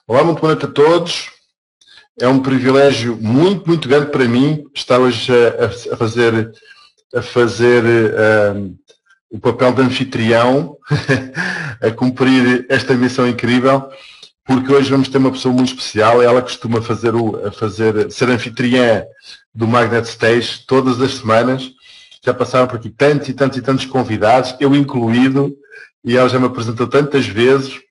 Olá, muito boa noite a todos. É um privilégio muito grande para mim estar hoje a fazer o papel de anfitrião, a cumprir esta missão incrível, porque hoje vamos ter uma pessoa muito especial. Ela costuma ser anfitriã do Magnet Stage todas as semanas. Já passaram por aqui tantos convidados, eu incluído, e ela já me apresentou tantas vezes.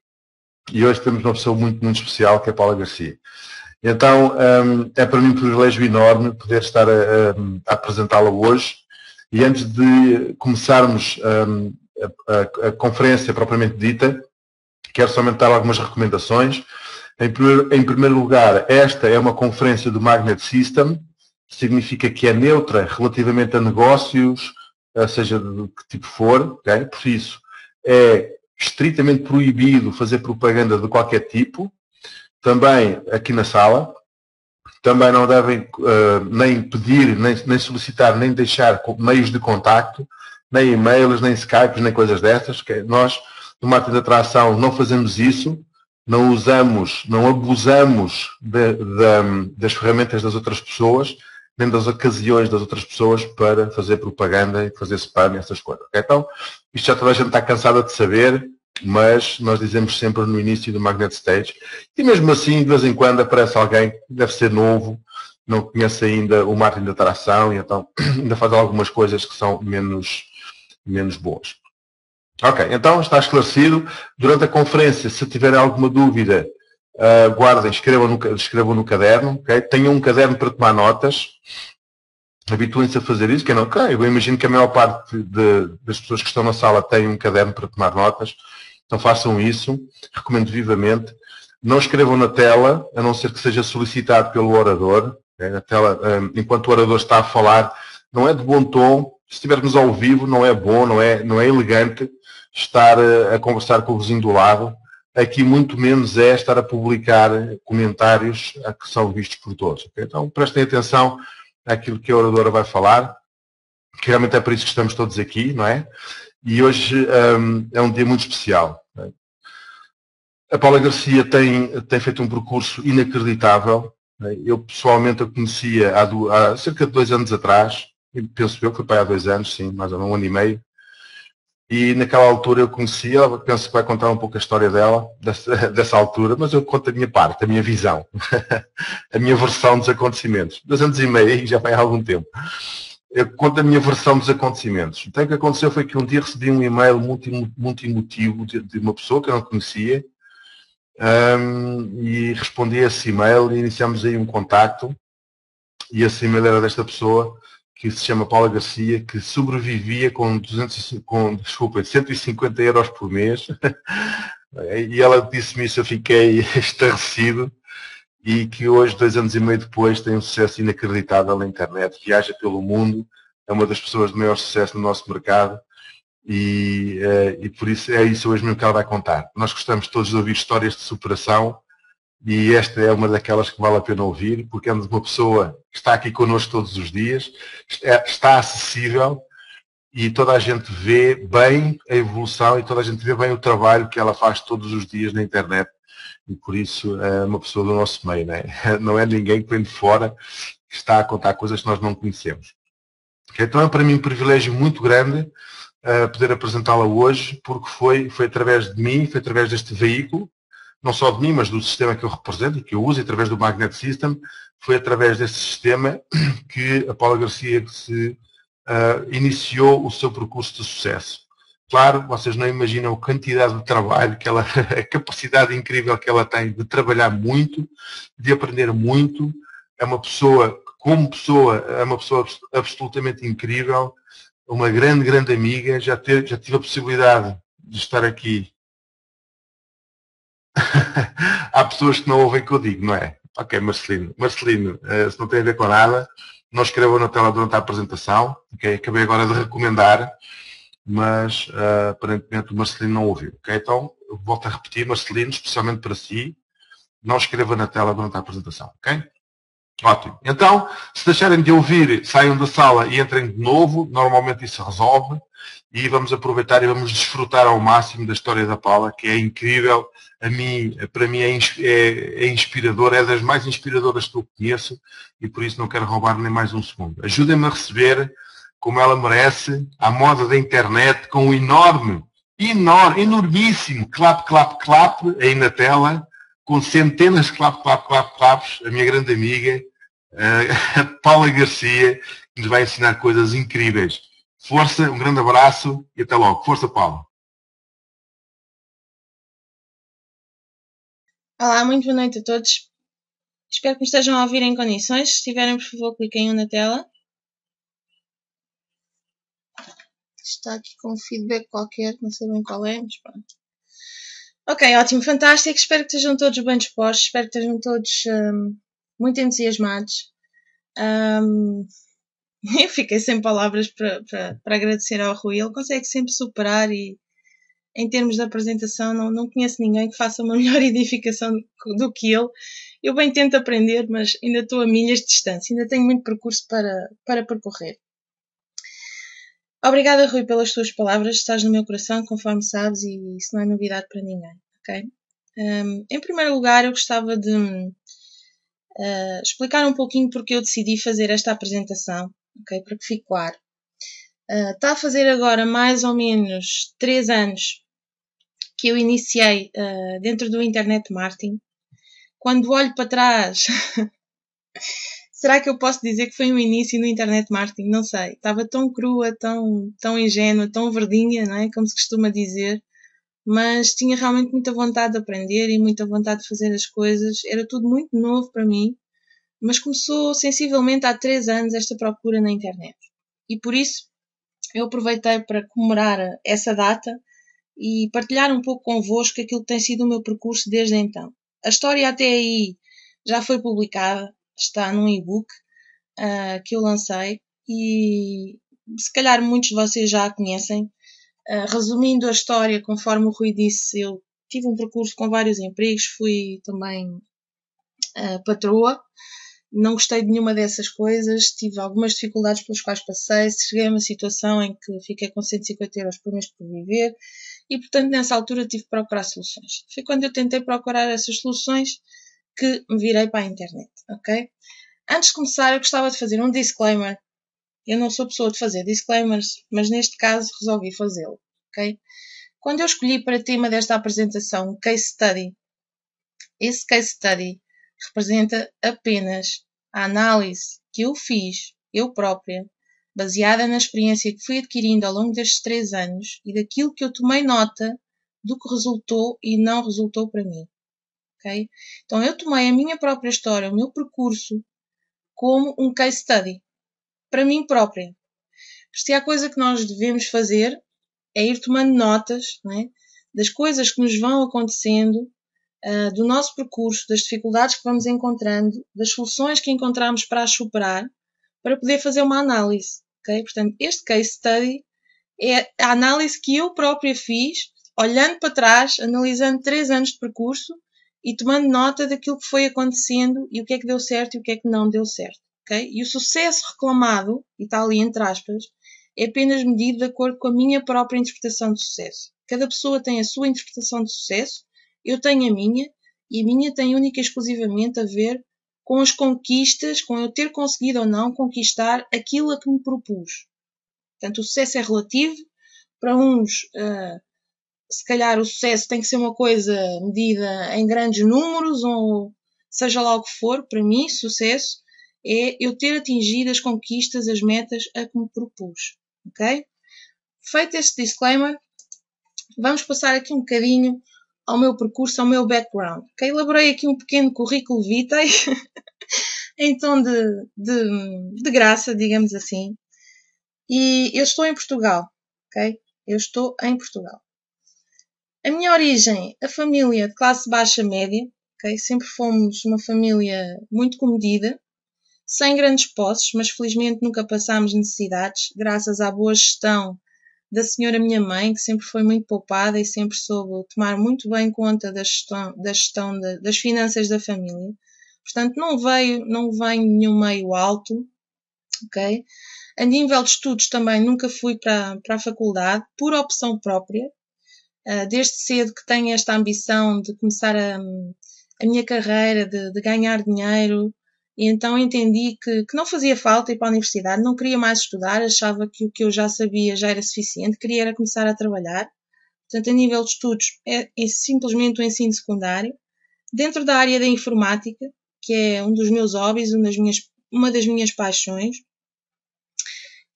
E hoje temos uma pessoa muito especial, que é a Paula Garcia. Então, é para mim um privilégio enorme poder estar a apresentá-la hoje. E antes de começarmos a conferência propriamente dita, quero somente dar algumas recomendações. Em primeiro lugar, esta é uma conferência do Magnet System, significa que é neutra relativamente a negócios, seja de que tipo for, okay? Por isso, é estritamente proibido fazer propaganda de qualquer tipo, também aqui na sala. Também não devem nem pedir, nem solicitar, nem deixar meios de contacto, nem e-mails, nem Skypes, nem coisas dessas. Que nós, no marketing de atração, não fazemos isso, não usamos, não abusamos das ferramentas das outras pessoas, nem das ocasiões das outras pessoas para fazer propaganda e fazer spam e essas coisas. Okay? Então, isto já toda a gente está cansada de saber, mas nós dizemos sempre no início do Magnet Stage, e mesmo assim, de vez em quando, aparece alguém que deve ser novo, não conhece ainda o marketing de atração, e então ainda faz algumas coisas que são menos boas. Ok, então está esclarecido. Durante a conferência, se tiverem alguma dúvida, guardem, escrevam no caderno. Okay? Tenham um caderno para tomar notas. Habituem-se a fazer isso. Quem não, okay, eu imagino que a maior parte das pessoas que estão na sala têm um caderno para tomar notas. Então façam isso. Recomendo vivamente. Não escrevam na tela, a não ser que seja solicitado pelo orador. Okay? Na tela, enquanto o orador está a falar, não é de bom tom. Se estivermos ao vivo, não é bom, não é elegante estar a conversar com o vizinho do lado. Aqui muito menos é estar a publicar comentários que são vistos por todos. Okay? Então prestem atenção àquilo que a oradora vai falar, que realmente é por isso que estamos todos aqui, não é? E hoje é um dia muito especial. A Paula Garcia tem feito um percurso inacreditável. Eu pessoalmente a conhecia há cerca de 2 anos atrás, penso eu que foi para há 2 anos, sim, mais ou menos 1 ano e meio. E naquela altura eu conhecia, ela, penso que vai contar um pouco a história dela, dessa altura, mas eu conto a minha parte, a minha visão, a minha versão dos acontecimentos. 2 anos e meio, já vai há algum tempo. Eu conto a minha versão dos acontecimentos. Então o que aconteceu foi que um dia recebi um e-mail muito emotivo de uma pessoa que eu não conhecia, e respondi a esse e-mail e iniciamos aí um contacto, e esse e-mail era desta pessoa, que se chama Paula Garcia, que sobrevivia com 150 euros por mês. E ela disse-me isso, eu fiquei estarrecido, e que hoje, 2 anos e meio depois, tem um sucesso inacreditável na internet, viaja pelo mundo, é uma das pessoas de maior sucesso no nosso mercado, e por isso é isso hoje mesmo que ela vai contar. Nós gostamos todos de ouvir histórias de superação, e esta é uma daquelas que vale a pena ouvir, porque é de uma pessoa que está aqui connosco todos os dias, está acessível, e toda a gente vê bem a evolução e toda a gente vê bem o trabalho que ela faz todos os dias na internet, e por isso é uma pessoa do nosso meio, não é? Não é ninguém que vem de fora que está a contar coisas que nós não conhecemos. Então é para mim um privilégio muito grande poder apresentá-la hoje, porque foi através de mim, foi através deste veículo, não só de mim, mas do sistema que eu represento e que eu uso, através do Magnet System, foi através desse sistema que a Paula Garcia iniciou o seu percurso de sucesso. Claro, vocês não imaginam a quantidade de trabalho, a capacidade incrível que ela tem de trabalhar muito, de aprender muito. É uma pessoa, como pessoa, é uma pessoa absolutamente incrível, uma grande amiga. Já tive a possibilidade de estar aqui. Há pessoas que não ouvem o que eu digo, não é? Ok, Marcelino, se não tem a ver com nada, não escrevam na tela durante a apresentação. Okay? Acabei agora de recomendar, mas aparentemente o Marcelino não ouviu. Okay? Então, eu volto a repetir, Marcelino, especialmente para si, não escreva na tela durante a apresentação. Ok? Ótimo. Então, se deixarem de ouvir, saiam da sala e entrem de novo. Normalmente isso resolve. E vamos aproveitar e vamos desfrutar ao máximo da história da Paula, que é incrível. Para mim é inspiradora, é das mais inspiradoras que eu conheço e por isso não quero roubar nem mais um segundo. Ajudem-me a receber, como ela merece, à moda da internet, com um enormíssimo clap, clap, clap aí na tela, com centenas de clap, clap, clap, claps, a minha grande amiga, a Paula Garcia, que nos vai ensinar coisas incríveis. Força, um grande abraço e até logo. Força, Paula. Olá, muito boa noite a todos. Espero que me estejam a ouvir em condições. Se estiverem, por favor, cliquem um na tela. Está aqui com um feedback qualquer, não sei bem qual é, mas pronto. Ok, ótimo, fantástico. Espero que estejam todos bem dispostos. Espero que estejam todos muito entusiasmados. Eu fiquei sem palavras para agradecer ao Rui. Ele consegue sempre superar e, em termos de apresentação, não conheço ninguém que faça uma melhor edificação do que ele. Eu bem tento aprender, mas ainda estou a milhas de distância. Ainda tenho muito percurso para percorrer. Obrigada, Rui, pelas tuas palavras. Estás no meu coração, conforme sabes, e isso não é novidade para ninguém. Okay? Em primeiro lugar, eu gostava de explicar um pouquinho porque eu decidi fazer esta apresentação, okay? Para que fique claro. Está a fazer agora mais ou menos 3 anos que eu iniciei dentro do Internet Marketing. Quando olho para trás, será que eu posso dizer que foi um início no Internet Marketing? Não sei. Estava tão crua, tão ingênua, tão verdinha, não é? Como se costuma dizer. Mas tinha realmente muita vontade de aprender e muita vontade de fazer as coisas. Era tudo muito novo para mim. Mas começou sensivelmente há 3 anos esta procura na internet. E por isso eu aproveitei para comemorar essa data e partilhar um pouco convosco aquilo que tem sido o meu percurso desde então. A história até aí já foi publicada, está num e-book que eu lancei e se calhar muitos de vocês já a conhecem. Resumindo a história, conforme o Rui disse, eu tive um percurso com vários empregos, fui também patroa. Não gostei de nenhuma dessas coisas, tive algumas dificuldades pelas quais passei, cheguei a uma situação em que fiquei com 150 euros por mês por viver e, portanto, nessa altura tive que procurar soluções. Foi quando eu tentei procurar essas soluções que me virei para a internet, ok? Antes de começar, eu gostava de fazer um disclaimer. Eu não sou pessoa de fazer disclaimers, mas neste caso resolvi fazê-lo, ok? Quando eu escolhi para tema desta apresentação um case study, esse case study representa apenas a análise que eu fiz, eu própria, baseada na experiência que fui adquirindo ao longo destes 3 anos e daquilo que eu tomei nota do que resultou e não resultou para mim. Okay? Então eu tomei a minha própria história, o meu percurso, como um case study, para mim própria. Se há coisa que nós devemos fazer é ir tomando notas, não é? Das coisas que nos vão acontecendo, do nosso percurso, das dificuldades que vamos encontrando, das soluções que encontramos para as superar, para poder fazer uma análise. Okay? Portanto, este case study é a análise que eu própria fiz, olhando para trás, analisando 3 anos de percurso e tomando nota daquilo que foi acontecendo e o que é que deu certo e o que é que não deu certo. Okay? E o sucesso reclamado, e está ali entre aspas, é apenas medido de acordo com a minha própria interpretação de sucesso. Cada pessoa tem a sua interpretação de sucesso, eu tenho a minha, e a minha tem única e exclusivamente a ver com as conquistas, com eu ter conseguido ou não conquistar aquilo a que me propus. Portanto, o sucesso é relativo. Para uns, se calhar o sucesso tem que ser uma coisa medida em grandes números, ou seja lá o que for. Para mim, sucesso é eu ter atingido as conquistas, as metas a que me propus. Ok? Feito este disclaimer, vamos passar aqui um bocadinho ao meu percurso, ao meu background. Okay? Elaborei aqui um pequeno currículo vitae em tom de graça, digamos assim. E eu estou em Portugal. Okay? Eu estou em Portugal. A minha origem, a família de classe baixa média. Okay? Sempre fomos uma família muito comedida, sem grandes posses, mas felizmente nunca passámos necessidades, graças à boa gestão da senhora minha mãe, que sempre foi muito poupada e sempre soube tomar muito bem conta da gestão das finanças da família. Portanto, não venho de nenhum meio alto, ok? A nível de estudos também nunca fui para a faculdade, por opção própria. Desde cedo que tenho esta ambição de começar a minha carreira, de ganhar dinheiro, e então entendi que não fazia falta ir para a universidade, não queria mais estudar, achava que o que eu já sabia já era suficiente, queria era começar a trabalhar. Portanto, a nível de estudos, é simplesmente o ensino secundário. Dentro da área da informática, que é um dos meus hobbies, uma das minhas paixões.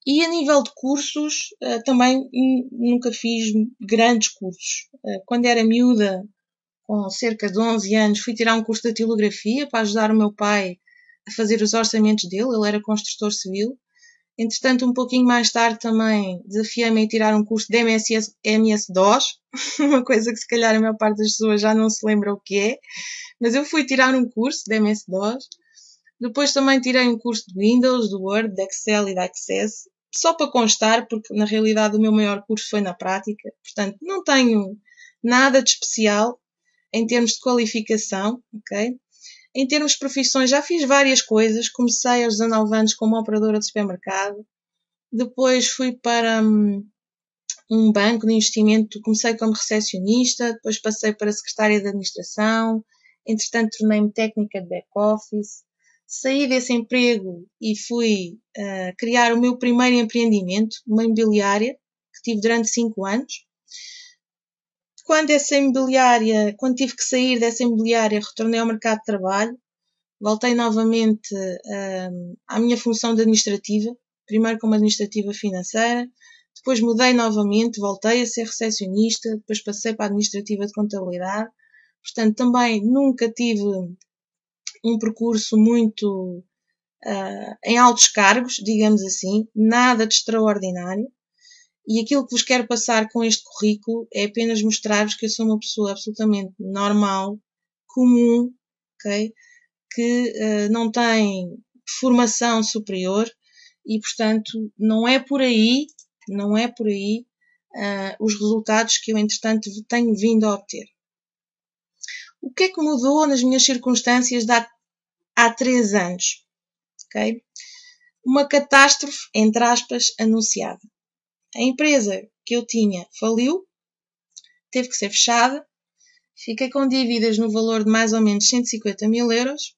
E a nível de cursos, também nunca fiz grandes cursos. Quando era miúda, com cerca de 11 anos, fui tirar um curso de datilografia para ajudar o meu pai a fazer os orçamentos dele. Ele era construtor civil. Entretanto, um pouquinho mais tarde também desafiei-me a tirar um curso de MS-DOS, uma coisa que se calhar a maior parte das pessoas já não se lembra o que é, mas eu fui tirar um curso de MS-DOS. Depois também tirei um curso de Windows, do Word, de Excel e de Access, só para constar, porque na realidade o meu maior curso foi na prática. Portanto, não tenho nada de especial em termos de qualificação, ok? Em termos de profissões, já fiz várias coisas. Comecei aos 19 anos como operadora de supermercado. Depois fui para um banco de investimento. Comecei como recepcionista. Depois passei para secretária de administração. Entretanto, tornei-me técnica de back-office. Saí desse emprego e fui criar o meu primeiro empreendimento, uma imobiliária, que tive durante 5 anos. Quando tive que sair dessa imobiliária, retornei ao mercado de trabalho. Voltei novamente à minha função de administrativa, primeiro como administrativa financeira, depois mudei novamente, voltei a ser recepcionista, depois passei para a administrativa de contabilidade. Portanto, também nunca tive um percurso muito em altos cargos, digamos assim, nada de extraordinário. E aquilo que vos quero passar com este currículo é apenas mostrar-vos que eu sou uma pessoa absolutamente normal, comum, ok? Que não tem formação superior e, portanto, não é por aí os resultados que eu, entretanto, tenho vindo a obter. O que é que mudou nas minhas circunstâncias há 3 anos? Okay? Uma catástrofe, entre aspas, anunciada. A empresa que eu tinha faliu, teve que ser fechada, fiquei com dívidas no valor de mais ou menos 150 mil euros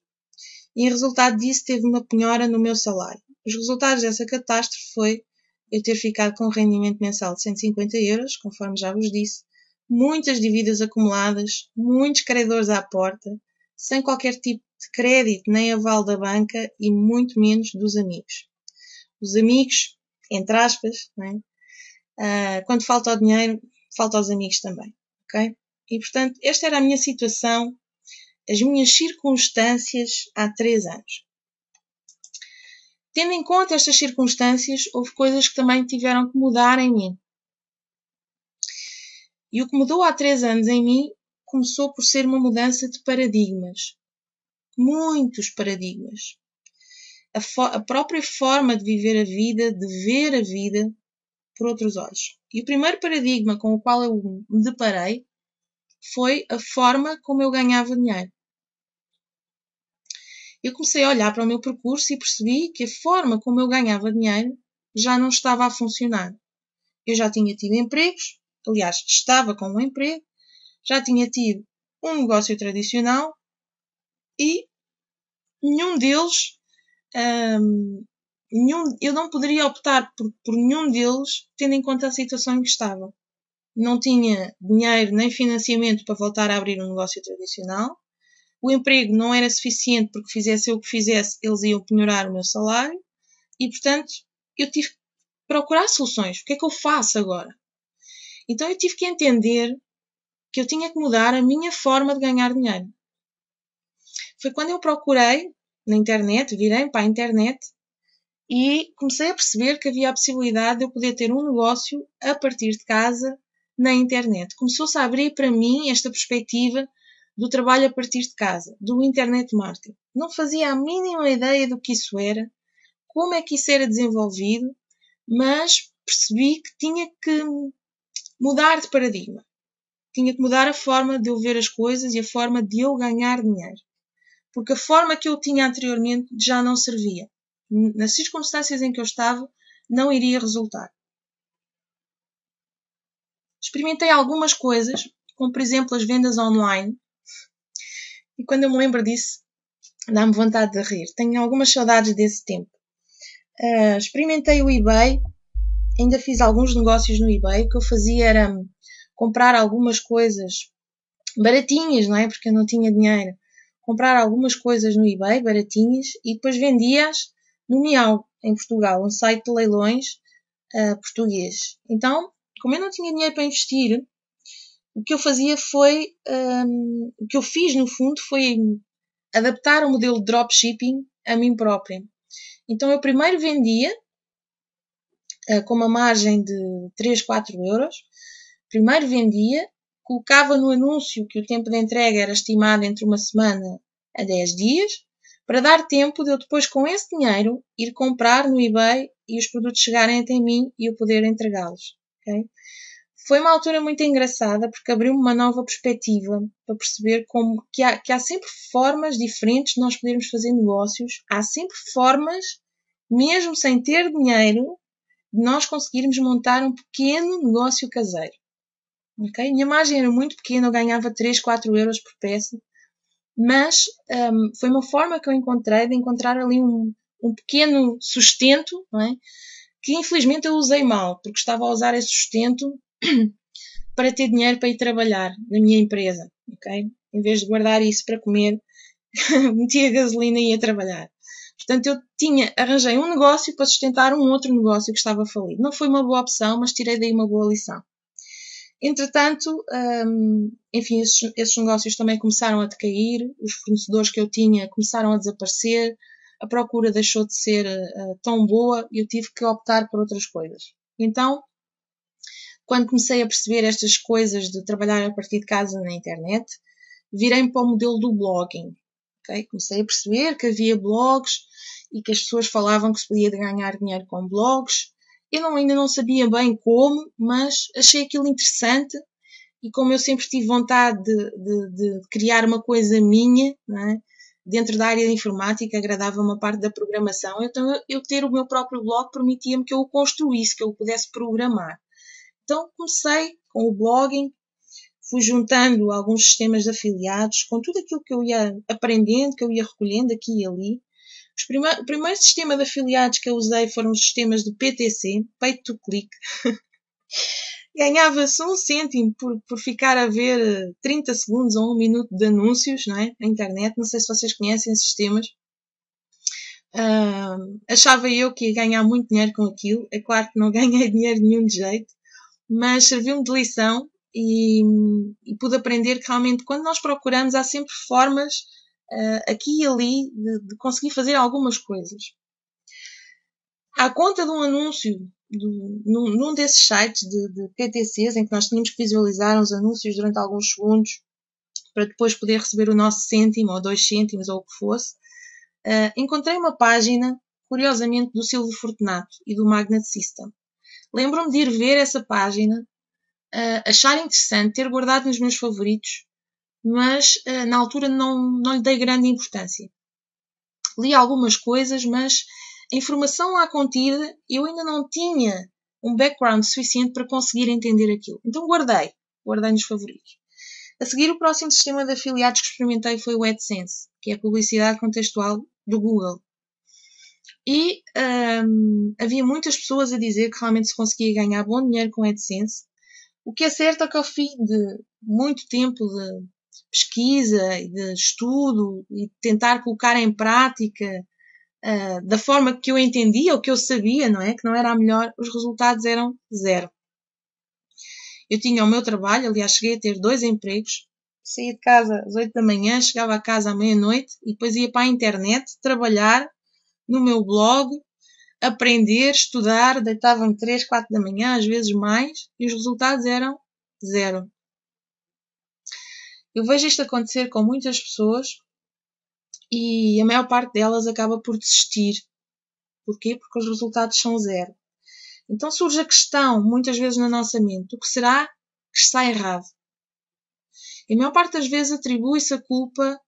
e, em resultado disso, teve uma penhora no meu salário. Os resultados dessa catástrofe foi eu ter ficado com um rendimento mensal de 150 euros, conforme já vos disse, muitas dívidas acumuladas, muitos credores à porta, sem qualquer tipo de crédito nem aval da banca e muito menos dos amigos. Os amigos, entre aspas, não é? Quando falta o dinheiro, falta aos amigos também, ok? E, portanto, esta era a minha situação, as minhas circunstâncias há 3 anos. Tendo em conta estas circunstâncias, houve coisas que também tiveram que mudar em mim. E o que mudou há 3 anos em mim começou por ser uma mudança de paradigmas. Muitos paradigmas. A própria forma de viver a vida, de ver a vida por outros olhos. E o primeiro paradigma com o qual eu me deparei foi a forma como eu ganhava dinheiro. Eu comecei a olhar para o meu percurso e percebi que a forma como eu ganhava dinheiro já não estava a funcionar. Eu já tinha tido empregos, aliás, estava com um emprego, já tinha tido um negócio tradicional e nenhum deles, eu não poderia optar por nenhum deles, tendo em conta a situação em que estava. Não tinha dinheiro nem financiamento para voltar a abrir um negócio tradicional. O emprego não era suficiente porque fizesse eu o que fizesse, eles iam penhorar o meu salário. E, portanto, eu tive que procurar soluções. O que é que eu faço agora? Então eu tive que entender que eu tinha que mudar a minha forma de ganhar dinheiro. Foi quando eu procurei na internet, virei para a internet e comecei a perceber que havia a possibilidade de eu poder ter um negócio a partir de casa na internet. Começou-se a abrir para mim esta perspectiva do trabalho a partir de casa, do internet marketing. Não fazia a mínima ideia do que isso era, como é que isso era desenvolvido, mas percebi que tinha que mudar de paradigma. Tinha que mudar a forma de eu ver as coisas e a forma de eu ganhar dinheiro. porque a forma que eu tinha anteriormente já não servia. Nas circunstâncias em que eu estava, não iria resultar. Experimentei algumas coisas, como por exemplo as vendas online, e quando eu me lembro disso, dá-me vontade de rir. Tenho algumas saudades desse tempo. Experimentei o eBay, ainda fiz alguns negócios no eBay. O que eu fazia era comprar algumas coisas baratinhas, não é? Porque eu não tinha dinheiro. Comprar algumas coisas no eBay, baratinhas, e depois vendia-as no Miau, em Portugal, um site de leilões português. Então, como eu não tinha dinheiro para investir, o que eu fazia foi, o que eu fiz no fundo foi adaptar o modelo de dropshipping a mim própria. Então eu primeiro vendia com uma margem de 3, 4 euros. Primeiro vendia, colocava no anúncio que o tempo de entrega era estimado entre uma semana a 10 dias, para dar tempo de eu depois com esse dinheiro ir comprar no eBay e os produtos chegarem até mim e eu poder entregá-los. Okay? Foi uma altura muito engraçada porque abriu-me uma nova perspectiva para perceber como que há sempre formas diferentes de nós podermos fazer negócios. Há sempre formas, mesmo sem ter dinheiro, de nós conseguirmos montar um pequeno negócio caseiro. Okay? Minha margem era muito pequena, eu ganhava 3, 4 euros por peça, mas foi uma forma que eu encontrei de encontrar ali um pequeno sustento, não é? Que infelizmente eu usei mal, porque estava a usar esse sustento para ter dinheiro para ir trabalhar na minha empresa, ok? Em vez de guardar isso para comer, metia gasolina e ia trabalhar. Portanto, eu arranjei um negócio para sustentar um outro negócio que estava falido. Não foi uma boa opção, mas tirei daí uma boa lição. Entretanto, enfim, esses negócios também começaram a decair, os fornecedores que eu tinha começaram a desaparecer, a procura deixou de ser tão boa e eu tive que optar por outras coisas. Então, quando comecei a perceber estas coisas de trabalhar a partir de casa na internet, virei-me para o modelo do blogging. Okay? Comecei a perceber que havia blogs e que as pessoas falavam que se podia ganhar dinheiro com blogs. Eu ainda não sabia bem como, mas achei aquilo interessante e como eu sempre tive vontade de criar uma coisa minha, não é? Dentro da área de informática, agradava uma parte da programação, então eu ter o meu próprio blog permitia-me que eu o construísse, que eu o pudesse programar. Então comecei com o blogging, fui juntando alguns sistemas de afiliados, com tudo aquilo que eu ia aprendendo, que eu ia recolhendo aqui e ali. O primeiro sistema de afiliados que eu usei foram os sistemas de PTC, Pay to Click. Ganhava-se 1 cêntimo por ficar a ver 30 segundos ou 1 minuto de anúncios, não é? Na internet. Não sei se vocês conhecem esses sistemas. Achava eu que ia ganhar muito dinheiro com aquilo. É claro que não ganhei dinheiro nenhum de jeito, mas serviu-me de lição e pude aprender que realmente quando nós procuramos há sempre formas aqui e ali de conseguir fazer algumas coisas. À conta de um anúncio num desses sites de PTCs em que nós tínhamos que visualizar os anúncios durante alguns segundos para depois poder receber o nosso cêntimo ou 2 cêntimos ou o que fosse, encontrei uma página, curiosamente, do Silvio Fortunato e do Magnet System. Lembro-me de ir ver essa página, achar interessante, ter guardado nos meus favoritos, mas na altura não lhe dei grande importância. Li algumas coisas, mas a informação lá contida, eu ainda não tinha um background suficiente para conseguir entender aquilo. Então guardei nos favoritos. A seguir, o próximo sistema de afiliados que experimentei foi o AdSense, que é a publicidade contextual do Google. E havia muitas pessoas a dizer que realmente se conseguia ganhar bom dinheiro com AdSense. O que é certo é que ao fim de muito tempo de pesquisa e de estudo e tentar colocar em prática da forma que eu entendia, ou que eu sabia, não é? Que não era a melhor, os resultados eram 0. Eu tinha o meu trabalho, aliás, cheguei a ter 2 empregos. Saía de casa às 8 da manhã, chegava a casa à meia-noite e depois ia para a internet trabalhar no meu blog, aprender, estudar, deitava-me 3, 4 da manhã, às vezes mais, e os resultados eram 0. Eu vejo isto acontecer com muitas pessoas e a maior parte delas acaba por desistir. Porquê? Porque os resultados são 0. Então surge a questão, muitas vezes na nossa mente, o que será que está errado? E a maior parte das vezes atribui-se a culpa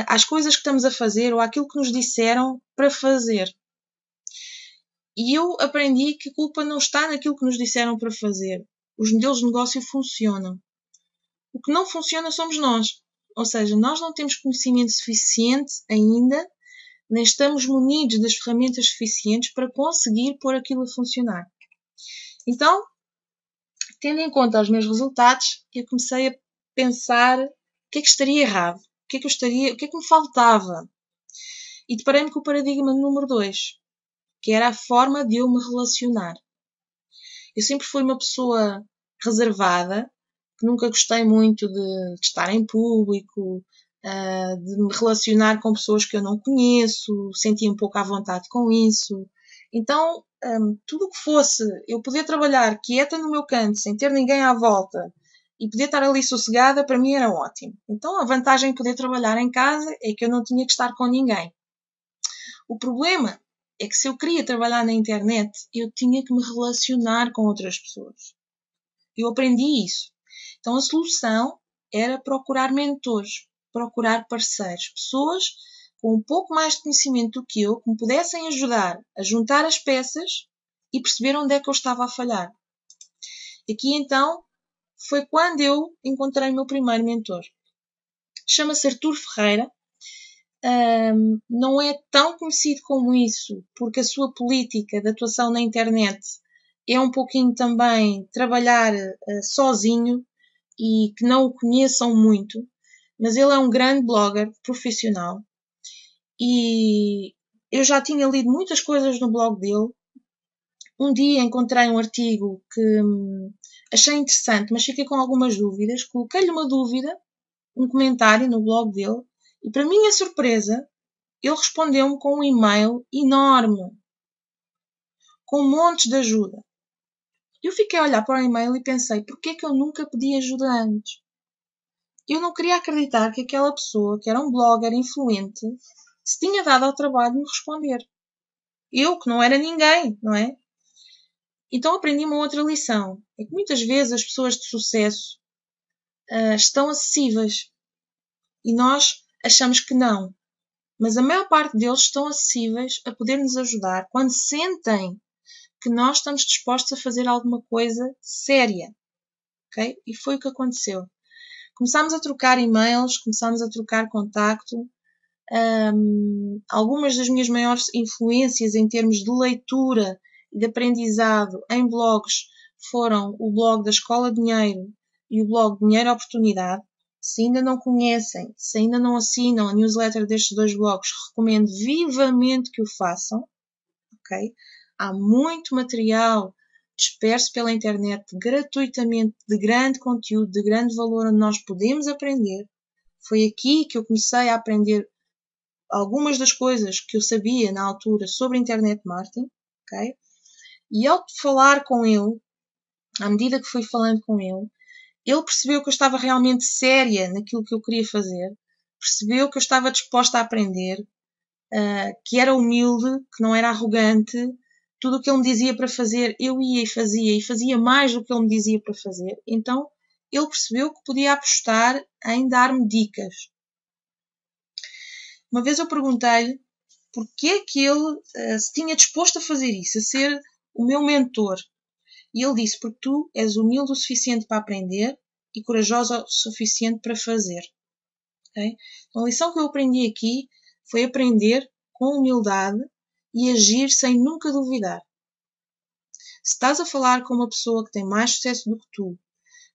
às coisas que estamos a fazer ou àquilo que nos disseram para fazer. E eu aprendi que a culpa não está naquilo que nos disseram para fazer. Os modelos de negócio funcionam. O que não funciona somos nós. Ou seja, nós não temos conhecimento suficiente ainda, nem estamos munidos das ferramentas suficientes para conseguir pôr aquilo a funcionar. Então, tendo em conta os meus resultados, eu comecei a pensar o que é que estaria errado, o que é que me faltava. E deparei-me com o paradigma número 2, que era a forma de eu me relacionar. Eu sempre fui uma pessoa reservada, que nunca gostei muito de estar em público, de me relacionar com pessoas que eu não conheço, sentia um pouco à vontade com isso. Então, tudo o que fosse eu poder trabalhar quieta no meu canto, sem ter ninguém à volta, e poder estar ali sossegada, para mim era ótimo. Então, a vantagem de poder trabalhar em casa é que eu não tinha que estar com ninguém. O problema é que se eu queria trabalhar na internet, eu tinha que me relacionar com outras pessoas. Eu aprendi isso. Então, a solução era procurar mentores, procurar parceiros, pessoas com um pouco mais de conhecimento do que eu, que me pudessem ajudar a juntar as peças e perceber onde é que eu estava a falhar. Aqui, então, foi quando eu encontrei o meu primeiro mentor. Chama-se Artur Ferreira. Não é tão conhecido como isso, porque a sua política de atuação na internet é um pouquinho também trabalhar sozinho e que não o conheçam muito, mas ele é um grande blogger profissional e eu já tinha lido muitas coisas no blog dele. Um dia encontrei um artigo que achei interessante, mas fiquei com algumas dúvidas. Coloquei-lhe uma dúvida, um comentário no blog dele, e para minha surpresa, ele respondeu-me com um e-mail enorme, com montes de ajuda. Eu fiquei a olhar para o e-mail e pensei, porquê que eu nunca pedi ajuda antes? Eu não queria acreditar que aquela pessoa, que era um blogger influente, se tinha dado ao trabalho de me responder. Eu, que não era ninguém, não é? Então aprendi uma outra lição. É que muitas vezes as pessoas de sucesso estão acessíveis. E nós achamos que não. Mas a maior parte deles estão acessíveis a poder nos ajudar quando sentem que nós estamos dispostos a fazer alguma coisa séria. Okay? E foi o que aconteceu. Começámos a trocar e-mails, começámos a trocar contacto. Algumas das minhas maiores influências em termos de leitura e de aprendizado em blogs foram o blog da Escola Dinheiro e o blog Dinheiro Oportunidade. Se ainda não conhecem, se ainda não assinam a newsletter destes dois blogs, recomendo vivamente que o façam. Okay? Há muito material disperso pela internet gratuitamente, de grande conteúdo, de grande valor, onde nós podemos aprender. Foi aqui que eu comecei a aprender algumas das coisas que eu sabia na altura sobre internet marketing. Okay? E ao falar com ele, à medida que fui falando com ele percebeu que eu estava realmente séria naquilo que eu queria fazer, percebeu que eu estava disposta a aprender, que era humilde, que não era arrogante. Tudo o que ele me dizia para fazer, eu ia e fazia mais do que ele me dizia para fazer. Então, ele percebeu que podia apostar em dar-me dicas. Uma vez eu perguntei-lhe porque é que ele se tinha disposto a fazer isso, a ser o meu mentor. E ele disse, porque tu és humilde o suficiente para aprender e corajosa o suficiente para fazer. Okay? Então, a lição que eu aprendi aqui foi aprender com humildade e agir sem nunca duvidar. Se estás a falar com uma pessoa que tem mais sucesso do que tu,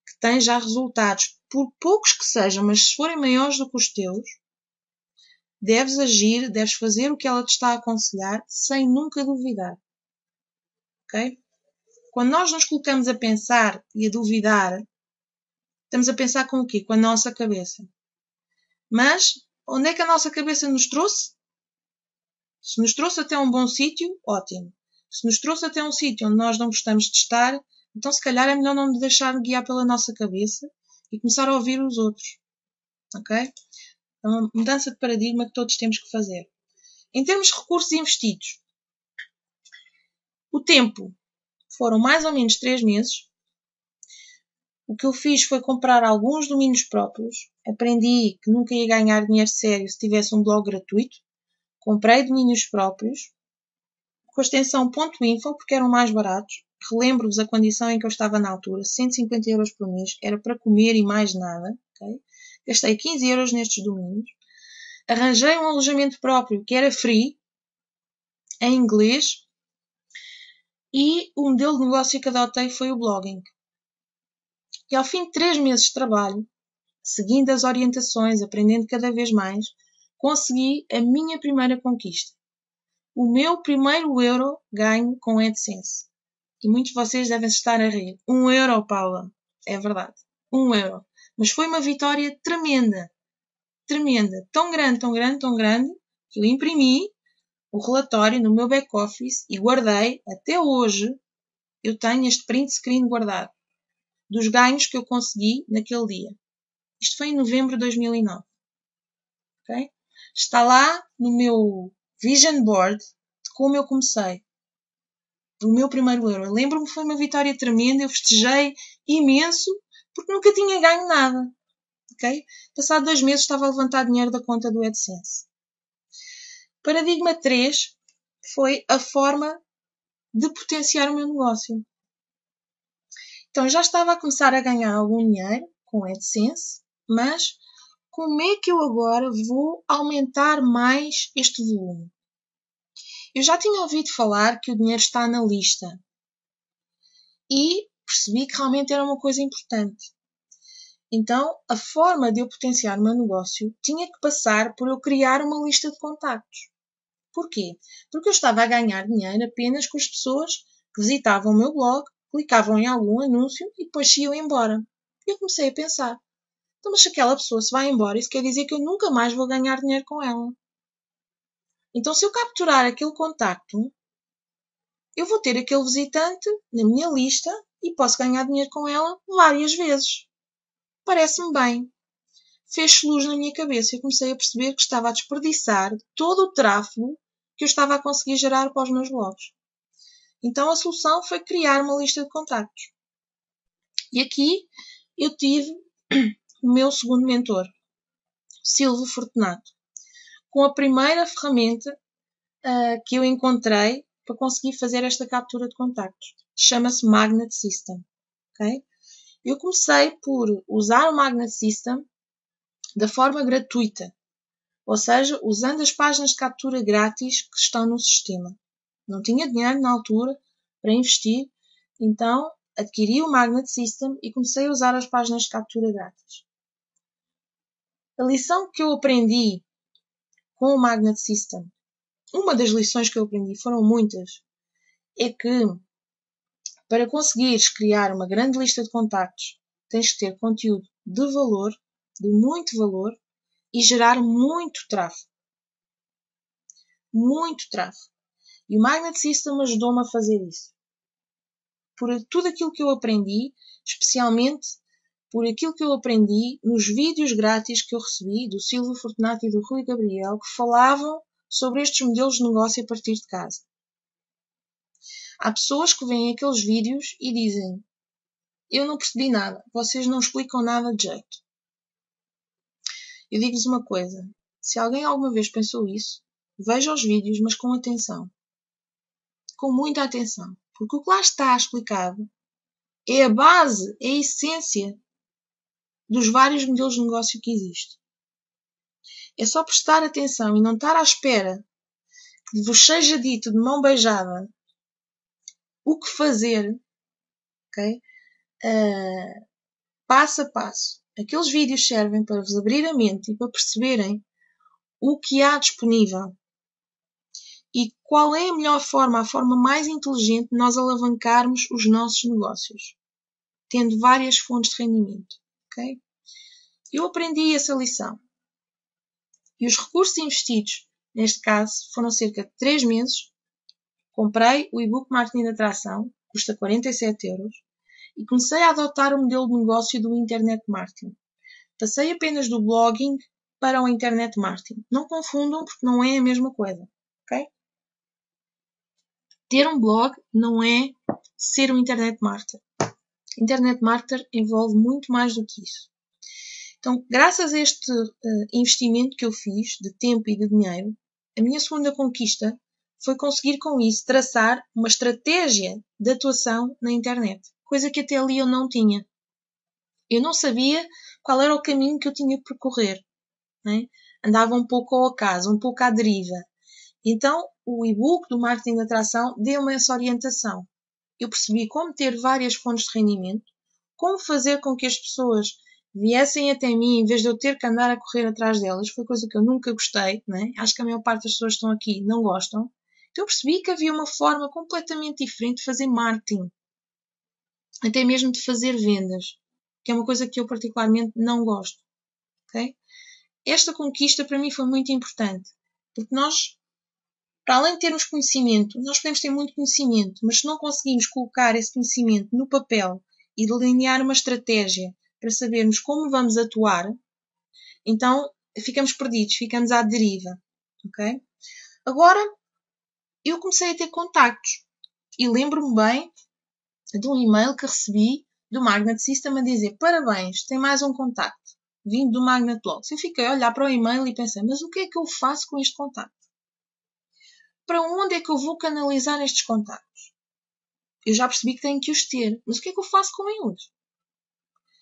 que tem já resultados, por poucos que sejam, mas se forem maiores do que os teus, deves agir, deves fazer o que ela te está a aconselhar sem nunca duvidar. Ok? Quando nós nos colocamos a pensar e a duvidar, estamos a pensar com o quê? Com a nossa cabeça. Mas, onde é que a nossa cabeça nos trouxe? Se nos trouxe até um bom sítio, ótimo. Se nos trouxe até um sítio onde nós não gostamos de estar, então se calhar é melhor não nos deixar guiar pela nossa cabeça e começar a ouvir os outros. Ok? É uma mudança de paradigma que todos temos que fazer. Em termos de recursos investidos, o tempo foram mais ou menos 3 meses. o que eu fiz foi comprar alguns domínios próprios. Aprendi que nunca ia ganhar dinheiro sério se tivesse um blog gratuito. Comprei domínios próprios com a extensão .info porque eram mais baratos. Relembro-vos a condição em que eu estava na altura. 150 euros por mês. Era para comer e mais nada. Okay? Gastei 15 euros nestes domínios. Arranjei um alojamento próprio que era free, em inglês. E o modelo de negócio que adotei foi o blogging. E ao fim de 3 meses de trabalho, seguindo as orientações, aprendendo cada vez mais, consegui a minha primeira conquista. O meu primeiro euro ganho com AdSense. E muitos de vocês devem estar a rir. 1 euro, Paula. É verdade. 1 euro. Mas foi uma vitória tremenda. Tremenda. Tão grande, tão grande, tão grande, que eu imprimi o relatório no meu back-office e guardei. Até hoje, eu tenho este print screen guardado. Dos ganhos que eu consegui naquele dia. Isto foi em novembro de 2009. Okay? Está lá no meu vision board de como eu comecei. O meu primeiro euro. Lembro-me que foi uma vitória tremenda. Eu festejei imenso porque nunca tinha ganho nada. Okay? Passado 2 meses estava a levantar dinheiro da conta do AdSense. Paradigma 3 foi a forma de potenciar o meu negócio. Então já estava a começar a ganhar algum dinheiro com AdSense, mas como é que eu agora vou aumentar mais este volume? Eu já tinha ouvido falar que o dinheiro está na lista e percebi que realmente era uma coisa importante. Então, a forma de eu potenciar o meu negócio tinha que passar por eu criar uma lista de contactos. Porquê? Porque eu estava a ganhar dinheiro apenas com as pessoas que visitavam o meu blog, clicavam em algum anúncio e depois se iam embora. E eu comecei a pensar, então, mas se aquela pessoa se vai embora, isso quer dizer que eu nunca mais vou ganhar dinheiro com ela. Então, se eu capturar aquele contacto, eu vou ter aquele visitante na minha lista e posso ganhar dinheiro com ela várias vezes. Parece-me bem. Fez-se luz na minha cabeça e comecei a perceber que estava a desperdiçar todo o tráfego que eu estava a conseguir gerar para os meus blogs. Então, a solução foi criar uma lista de contactos. E aqui eu tive o meu segundo mentor, Silvio Fortunato, com a primeira ferramenta que eu encontrei para conseguir fazer esta captura de contactos. Chama-se Magnet System. Okay? Eu comecei por usar o Magnet System da forma gratuita, ou seja, usando as páginas de captura grátis que estão no sistema. Não tinha dinheiro na altura para investir, então adquiri o Magnet System e comecei a usar as páginas de captura grátis. A lição que eu aprendi com o Magnet System, uma das lições que eu aprendi, foram muitas, é que para conseguires criar uma grande lista de contactos, tens que ter conteúdo de valor, de muito valor, e gerar muito tráfego. Muito tráfego. E o Magnet System ajudou-me a fazer isso. Por tudo aquilo que eu aprendi, especialmente por aquilo que eu aprendi nos vídeos grátis que eu recebi do Silvio Fortunato e do Rui Gabriel, que falavam sobre estes modelos de negócio a partir de casa. Há pessoas que veem aqueles vídeos e dizem: eu não percebi nada, vocês não explicam nada de jeito. Eu digo-vos uma coisa, se alguém alguma vez pensou isso, veja os vídeos, mas com atenção. Com muita atenção. Porque o que lá está explicado é a base, é a essência dos vários modelos de negócio que existem. É só prestar atenção e não estar à espera que vos seja dito de mão beijada o que fazer, ok? Passo a passo. Aqueles vídeos servem para vos abrir a mente e para perceberem o que há disponível e qual é a melhor forma, a forma mais inteligente de nós alavancarmos os nossos negócios, tendo várias fontes de rendimento. Okay? Eu aprendi essa lição. E os recursos investidos, neste caso, foram cerca de 3 meses. Comprei o e-book Marketing de Atração, custa 47 euros, e comecei a adotar o modelo de negócio do Internet Marketing. Passei apenas do blogging para o Internet Marketing. Não confundam, porque não é a mesma coisa. Okay? Ter um blog não é ser um Internet Marketer. Internet marketer envolve muito mais do que isso. Então, graças a este investimento que eu fiz de tempo e de dinheiro, a minha segunda conquista foi conseguir com isso traçar uma estratégia de atuação na internet, coisa que até ali eu não tinha. Eu não sabia qual era o caminho que eu tinha que percorrer, né? Andava um pouco ao acaso, um pouco à deriva. Então, o e-book do marketing de atração deu-me essa orientação. Eu percebi como ter várias fontes de rendimento, como fazer com que as pessoas viessem até mim em vez de eu ter que andar a correr atrás delas. Foi coisa que eu nunca gostei, né? Acho que a maior parte das pessoas que estão aqui não gostam. Então eu percebi que havia uma forma completamente diferente de fazer marketing, até mesmo de fazer vendas, que é uma coisa que eu particularmente não gosto. Okay? Esta conquista para mim foi muito importante, porque nós, para além de termos conhecimento, nós podemos ter muito conhecimento, mas se não conseguimos colocar esse conhecimento no papel e delinear uma estratégia para sabermos como vamos atuar, então ficamos perdidos, ficamos à deriva. Okay? Agora, eu comecei a ter contactos e lembro-me bem de um e-mail que recebi do Magnet System a dizer: parabéns, tem mais um contacto, vindo do Magnet Blogs. Eu fiquei a olhar para o e-mail e pensei: mas o que é que eu faço com este contacto? Para onde é que eu vou canalizar estes contactos? Eu já percebi que tenho que os ter, mas o que é que eu faço com eles?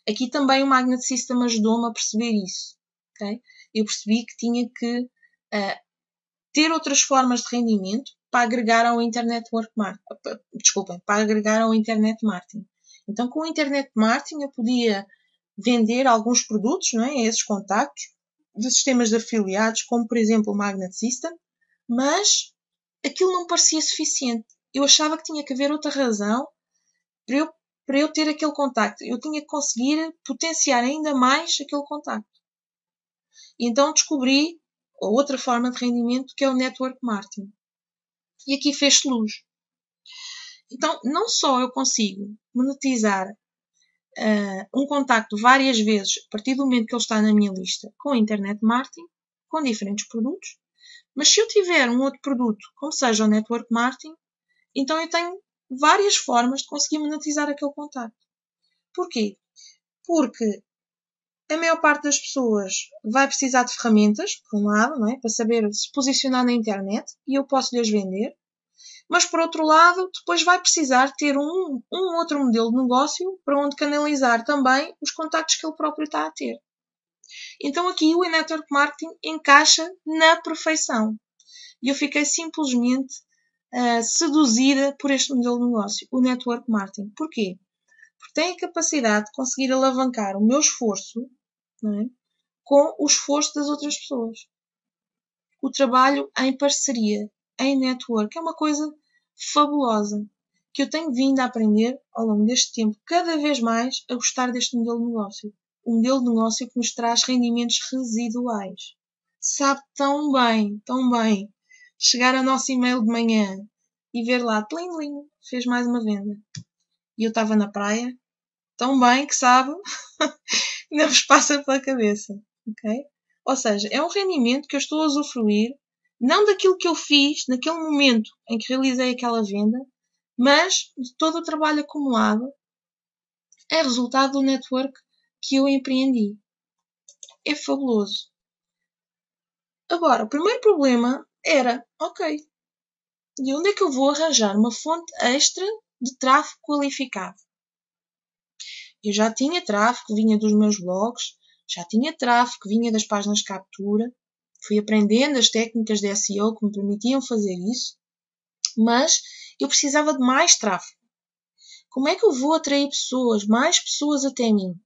Aqui também o Magnet System ajudou-me a perceber isso. Okay? Eu percebi que tinha que ter outras formas de rendimento para agregar ao Internet para agregar ao Internet Marketing. Então, com o Internet Marketing eu podia vender alguns produtos, não é? A esses contactos, de sistemas de afiliados, como por exemplo o Magnet System, mas aquilo não parecia suficiente. Eu achava que tinha que haver outra razão para eu ter aquele contacto. Eu tinha que conseguir potenciar ainda mais aquele contacto. E então descobri a outra forma de rendimento, que é o Network Marketing. E aqui fez-se luz. Então, não só eu consigo monetizar um contacto várias vezes, a partir do momento que ele está na minha lista, com Internet Marketing, com diferentes produtos, mas se eu tiver um outro produto, como seja o Network Marketing, então eu tenho várias formas de conseguir monetizar aquele contacto. Porquê? Porque a maior parte das pessoas vai precisar de ferramentas, por um lado, não é? Para saber se posicionar na internet, e eu posso lhes vender. Mas, por outro lado, depois vai precisar ter um outro modelo de negócio para onde canalizar também os contactos que ele próprio está a ter. Então aqui o Network Marketing encaixa na perfeição. E eu fiquei simplesmente seduzida por este modelo de negócio, o Network Marketing. Porquê? Porque tem a capacidade de conseguir alavancar o meu esforço, não é? Com o esforço das outras pessoas. O trabalho em parceria, em network, é uma coisa fabulosa que eu tenho vindo a aprender ao longo deste tempo, cada vez mais a gostar deste modelo de negócio. Um modelo de negócio que nos traz rendimentos residuais. Sabe tão bem, chegar ao nosso e-mail de manhã e ver lá, tling, tling, fez mais uma venda. E eu estava na praia, tão bem que sabe, ainda vos passa pela cabeça. Okay? Ou seja, é um rendimento que eu estou a usufruir, não daquilo que eu fiz naquele momento em que realizei aquela venda, mas de todo o trabalho acumulado, é resultado do network que eu empreendi. É fabuloso. Agora, o primeiro problema era, ok, de onde é que eu vou arranjar uma fonte extra de tráfego qualificado? Eu já tinha tráfego que vinha dos meus blogs, já tinha tráfego que vinha das páginas de captura, fui aprendendo as técnicas de SEO que me permitiam fazer isso, mas eu precisava de mais tráfego. Como é que eu vou atrair pessoas, mais pessoas até mim?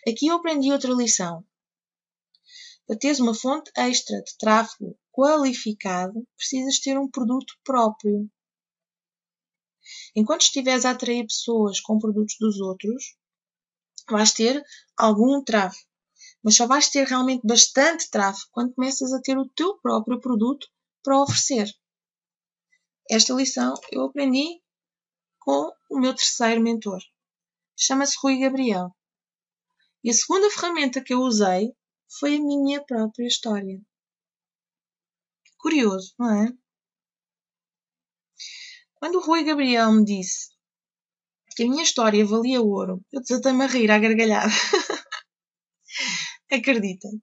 Aqui eu aprendi outra lição. Para teres uma fonte extra de tráfego qualificado, precisas ter um produto próprio. Enquanto estiveres a atrair pessoas com produtos dos outros, vais ter algum tráfego. Mas só vais ter realmente bastante tráfego quando começas a ter o teu próprio produto para oferecer. Esta lição eu aprendi com o meu terceiro mentor. Chama-se Rui Gabriel. E a segunda ferramenta que eu usei foi a minha própria história. Curioso, não é? Quando o Rui Gabriel me disse que a minha história valia ouro, eu desatei-me a rir à gargalhada. Acreditem.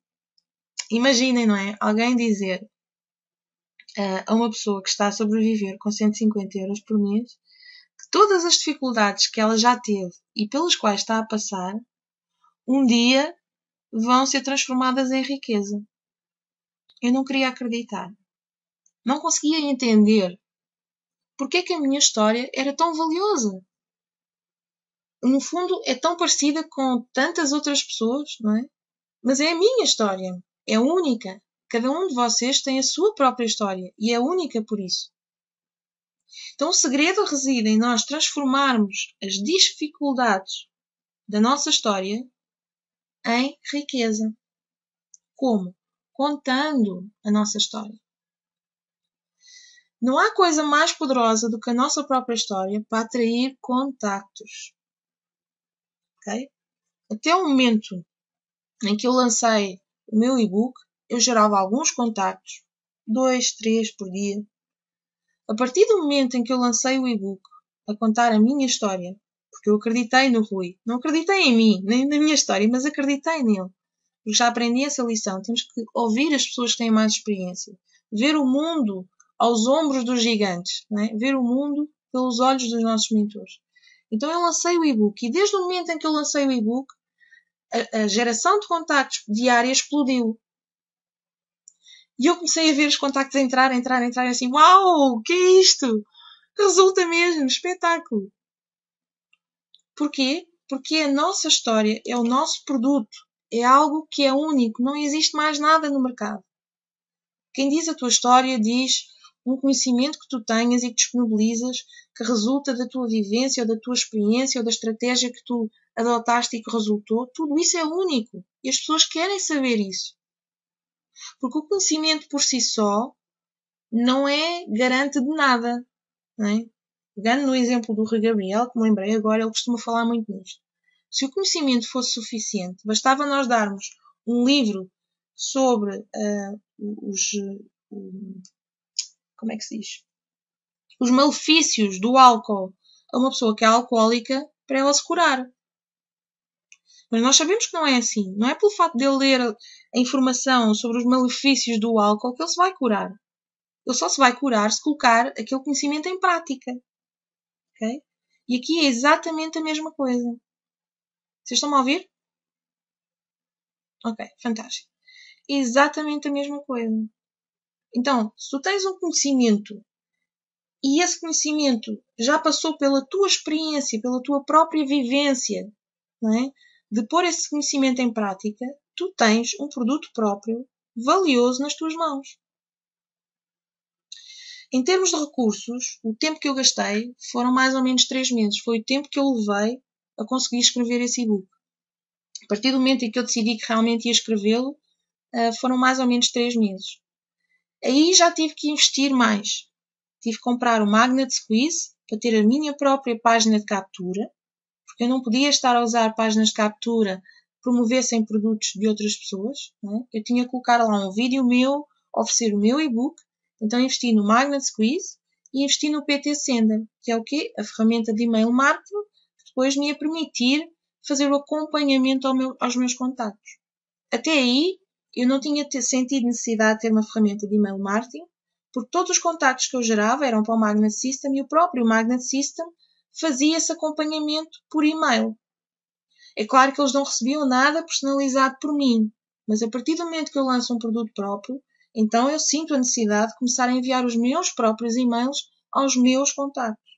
Imaginem, não é? Alguém dizer a uma pessoa que está a sobreviver com 150 euros por mês que todas as dificuldades que ela já teve e pelas quais está a passar, um dia vão ser transformadas em riqueza. Eu não queria acreditar. Não conseguia entender porque é que a minha história era tão valiosa. No fundo, é tão parecida com tantas outras pessoas, não é? Mas é a minha história. É única. Cada um de vocês tem a sua própria história e é única por isso. Então o segredo reside em nós transformarmos as dificuldades da nossa história em riqueza. Como? Contando a nossa história. Não há coisa mais poderosa do que a nossa própria história para atrair contactos. Okay? Até o momento em que eu lancei o meu e-book, eu gerava alguns contactos, 2, 3 por dia. A partir do momento em que eu lancei o e-book a contar a minha história, porque eu acreditei no Rui, não acreditei em mim, nem na minha história, mas acreditei nele. Porque já aprendi essa lição. Temos que ouvir as pessoas que têm mais experiência. Ver o mundo aos ombros dos gigantes. Não é? Ver o mundo pelos olhos dos nossos mentores. Então eu lancei o e-book. E desde o momento em que eu lancei o e-book, a geração de contactos diária explodiu. E eu comecei a ver os contactos entrar, assim, uau, o que é isto? Resulta mesmo, espetáculo. Porquê? Porque a nossa história é o nosso produto. É algo que é único. Não existe mais nada no mercado. Quem diz a tua história diz um conhecimento que tu tenhas e que disponibilizas, que resulta da tua vivência ou da tua experiência ou da estratégia que tu adotaste e que resultou. Tudo isso é único. E as pessoas querem saber isso. Porque o conhecimento por si só não é garante de nada. Não é? Pegando no exemplo do Rui Gabriel, que me lembrei agora, ele costuma falar muito nisto. Se o conhecimento fosse suficiente, bastava nós darmos um livro sobre como é que se diz? Os malefícios do álcool a uma pessoa que é alcoólica para ela se curar. Mas nós sabemos que não é assim. Não é pelo facto de ele ler a informação sobre os malefícios do álcool que ele se vai curar. Ele só se vai curar se colocar aquele conhecimento em prática. Okay? E aqui é exatamente a mesma coisa. Vocês estão a ouvir? Ok, fantástico. É exatamente a mesma coisa. Então, se tu tens um conhecimento e esse conhecimento já passou pela tua experiência, pela tua própria vivência, não é? De pôr esse conhecimento em prática, tu tens um produto próprio valioso nas tuas mãos. Em termos de recursos, o tempo que eu gastei foram mais ou menos 3 meses. Foi o tempo que eu levei a conseguir escrever esse e-book. A partir do momento em que eu decidi que realmente ia escrevê-lo, foram mais ou menos 3 meses. Aí já tive que investir mais. Tive que comprar o Magnet Squeeze para ter a minha própria página de captura, porque eu não podia estar a usar páginas de captura que promovessem produtos de outras pessoas. Não é? Eu tinha que colocar lá um vídeo meu, oferecer o meu e-book. Então investi no Magnet Squeeze e investi no PT Sender, que é o quê? A ferramenta de e-mail marketing que depois me ia permitir fazer o acompanhamento aos meus contactos. Até aí, eu não tinha sentido necessidade de ter uma ferramenta de e-mail marketing, porque todos os contactos que eu gerava eram para o Magnet System e o próprio Magnet System fazia esse acompanhamento por e-mail. É claro que eles não recebiam nada personalizado por mim, mas a partir do momento que eu lanço um produto próprio, então eu sinto a necessidade de começar a enviar os meus próprios e-mails aos meus contactos.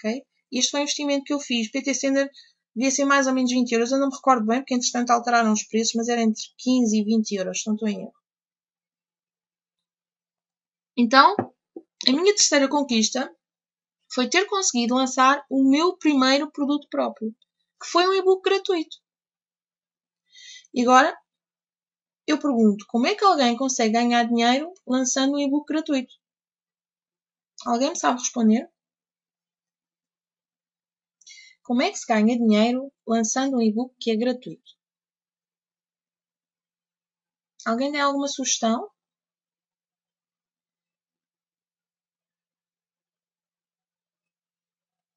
Okay? Este foi o investimento que eu fiz. PT Sender devia ser mais ou menos 20 euros. Eu não me recordo bem, porque entretanto alteraram os preços, mas era entre 15 e 20 euros, se não estou em erro. Então, a minha terceira conquista foi ter conseguido lançar o meu primeiro produto próprio, que foi um e-book gratuito. E agora, eu pergunto, como é que alguém consegue ganhar dinheiro lançando um e-book gratuito? Alguém me sabe responder? Como é que se ganha dinheiro lançando um e-book que é gratuito? Alguém tem alguma sugestão?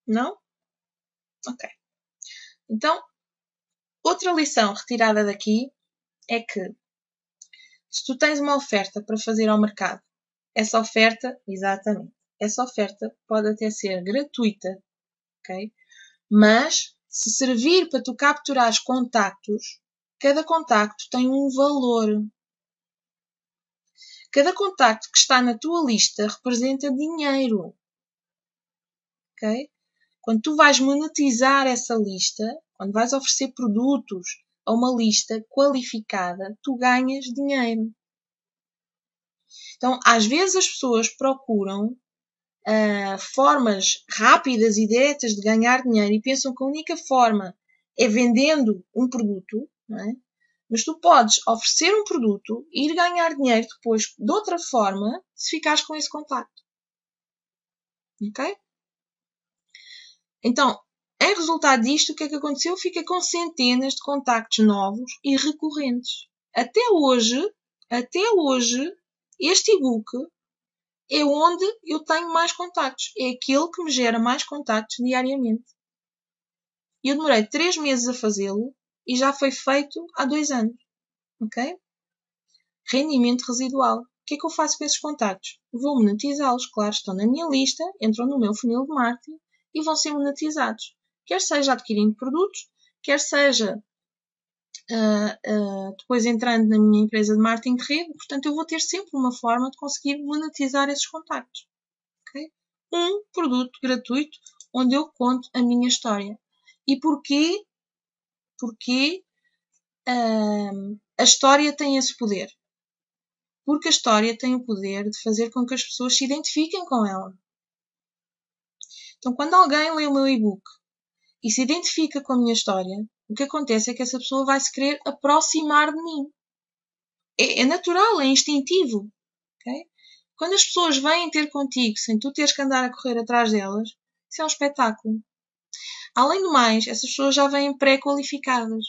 Não? Ok. Então, outra lição retirada daqui é que se tu tens uma oferta para fazer ao mercado, essa oferta pode até ser gratuita, ok? Mas, se servir para tu capturares contactos, cada contacto tem um valor. Cada contacto que está na tua lista representa dinheiro. Ok? Quando tu vais monetizar essa lista, quando vais oferecer produtos a uma lista qualificada, tu ganhas dinheiro. Então, às vezes as pessoas procuram formas rápidas e diretas de ganhar dinheiro e pensam que a única forma é vendendo um produto, não é? Mas tu podes oferecer um produto e ir ganhar dinheiro depois de outra forma se ficares com esse contacto. Ok? Então, em resultado disto, o que é que aconteceu? Eu fiquei com centenas de contactos novos e recorrentes. Até hoje, este e-book é onde eu tenho mais contactos. É aquele que me gera mais contactos diariamente. Eu demorei 3 meses a fazê-lo e já foi feito há 2 anos. Ok? Rendimento residual. O que é que eu faço com esses contactos? Vou monetizá-los. Claro, estão na minha lista, entram no meu funil de marketing e vão ser monetizados. Quer seja adquirindo produtos, quer seja depois entrando na minha empresa de marketing de rede. Portanto, eu vou ter sempre uma forma de conseguir monetizar esses contactos. Okay? Um produto gratuito onde eu conto a minha história. E porquê? Porque a história tem esse poder. Porque a história tem o poder de fazer com que as pessoas se identifiquem com ela. Então, quando alguém lê o meu e-book e se identifica com a minha história, o que acontece é que essa pessoa vai se querer aproximar de mim. É natural, é instintivo. Okay? Quando as pessoas vêm ter contigo sem tu teres que andar a correr atrás delas, isso é um espetáculo. Além do mais, essas pessoas já vêm pré-qualificadas.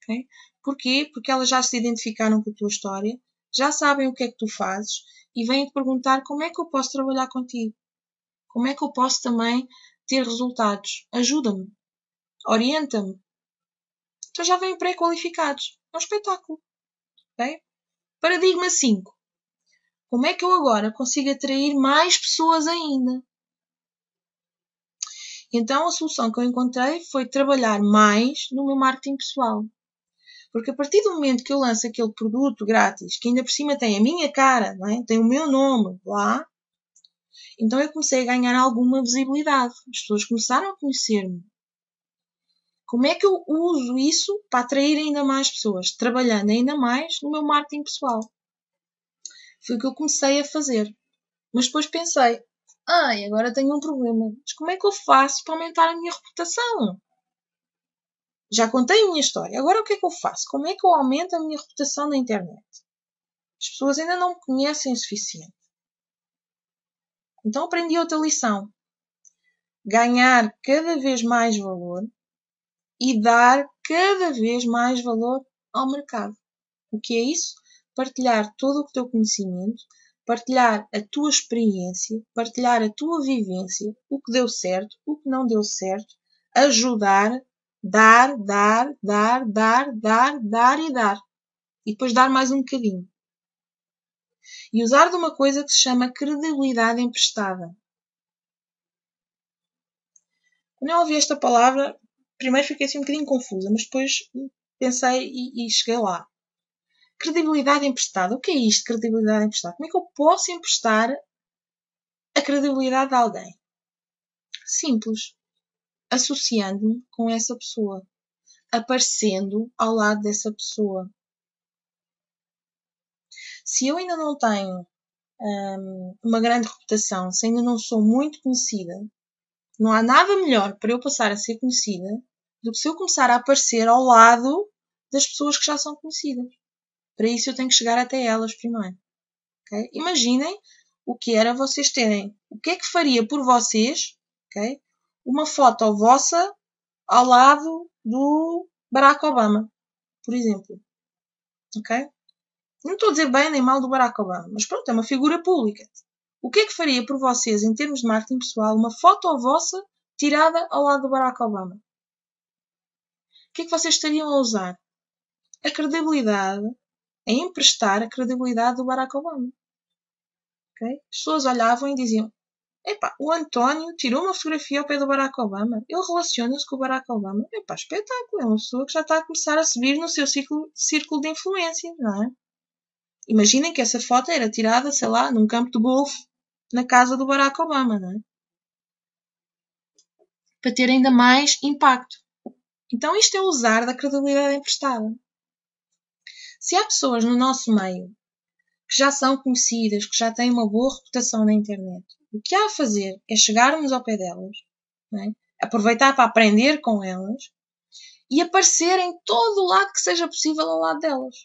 Okay? Porquê? Porque elas já se identificaram com a tua história, já sabem o que é que tu fazes e vêm-te perguntar como é que eu posso trabalhar contigo. Como é que eu posso também ter resultados? Ajuda-me. Orienta-me. Então já vêm pré-qualificados. É um espetáculo. Okay? Paradigma 5. Como é que eu agora consigo atrair mais pessoas ainda? Então a solução que eu encontrei foi trabalhar mais no meu marketing pessoal. Porque a partir do momento que eu lanço aquele produto grátis, que ainda por cima tem a minha cara, não é? Tem o meu nome lá, então eu comecei a ganhar alguma visibilidade. As pessoas começaram a conhecer-me. Como é que eu uso isso para atrair ainda mais pessoas? Trabalhando ainda mais no meu marketing pessoal. Foi o que eu comecei a fazer. Mas depois pensei, agora tenho um problema. Mas como é que eu faço para aumentar a minha reputação? Já contei a minha história. Agora o que é que eu faço? Como é que eu aumento a minha reputação na internet? As pessoas ainda não me conhecem o suficiente. Então aprendi outra lição. Ganhar cada vez mais valor e dar cada vez mais valor ao mercado. O que é isso? Partilhar todo o teu conhecimento, partilhar a tua experiência, partilhar a tua vivência, o que deu certo, o que não deu certo, ajudar, dar e dar. E depois dar mais um bocadinho. E usar de uma coisa que se chama credibilidade emprestada. Quando eu ouvi esta palavra, primeiro fiquei assim um bocadinho confusa, mas depois pensei e cheguei lá. Credibilidade emprestada. O que é isto, credibilidade emprestada? Como é que eu posso emprestar a credibilidade de alguém? Simples. Associando-me com essa pessoa. Aparecendo ao lado dessa pessoa. Se eu ainda não tenho uma grande reputação, se ainda não sou muito conhecida, não há nada melhor para eu passar a ser conhecida do que se eu começar a aparecer ao lado das pessoas que já são conhecidas. Para isso eu tenho que chegar até elas primeiro. Okay? Imaginem o que era vocês terem. O que é que faria por vocês, okay, uma foto vossa ao lado do Barack Obama, por exemplo. Okay? Não estou a dizer bem nem mal do Barack Obama, mas pronto, é uma figura pública. O que é que faria por vocês, em termos de marketing pessoal, uma foto vossa tirada ao lado do Barack Obama. O que é que vocês estariam a usar? A credibilidade, a emprestar a credibilidade do Barack Obama. Okay? As pessoas olhavam e diziam: epá, o António tirou uma fotografia ao pé do Barack Obama. Ele relaciona-se com o Barack Obama. Epá, espetáculo. É uma pessoa que já está a começar a subir no seu círculo de influência, não é? Imaginem que essa foto era tirada, sei lá, num campo de golfe na casa do Barack Obama, não é? Para ter ainda mais impacto. Então isto é usar da credibilidade emprestada. Se há pessoas no nosso meio que já são conhecidas, que já têm uma boa reputação na internet, o que há a fazer é chegarmos ao pé delas, não é? Aproveitar para aprender com elas e aparecer em todo o lado que seja possível ao lado delas.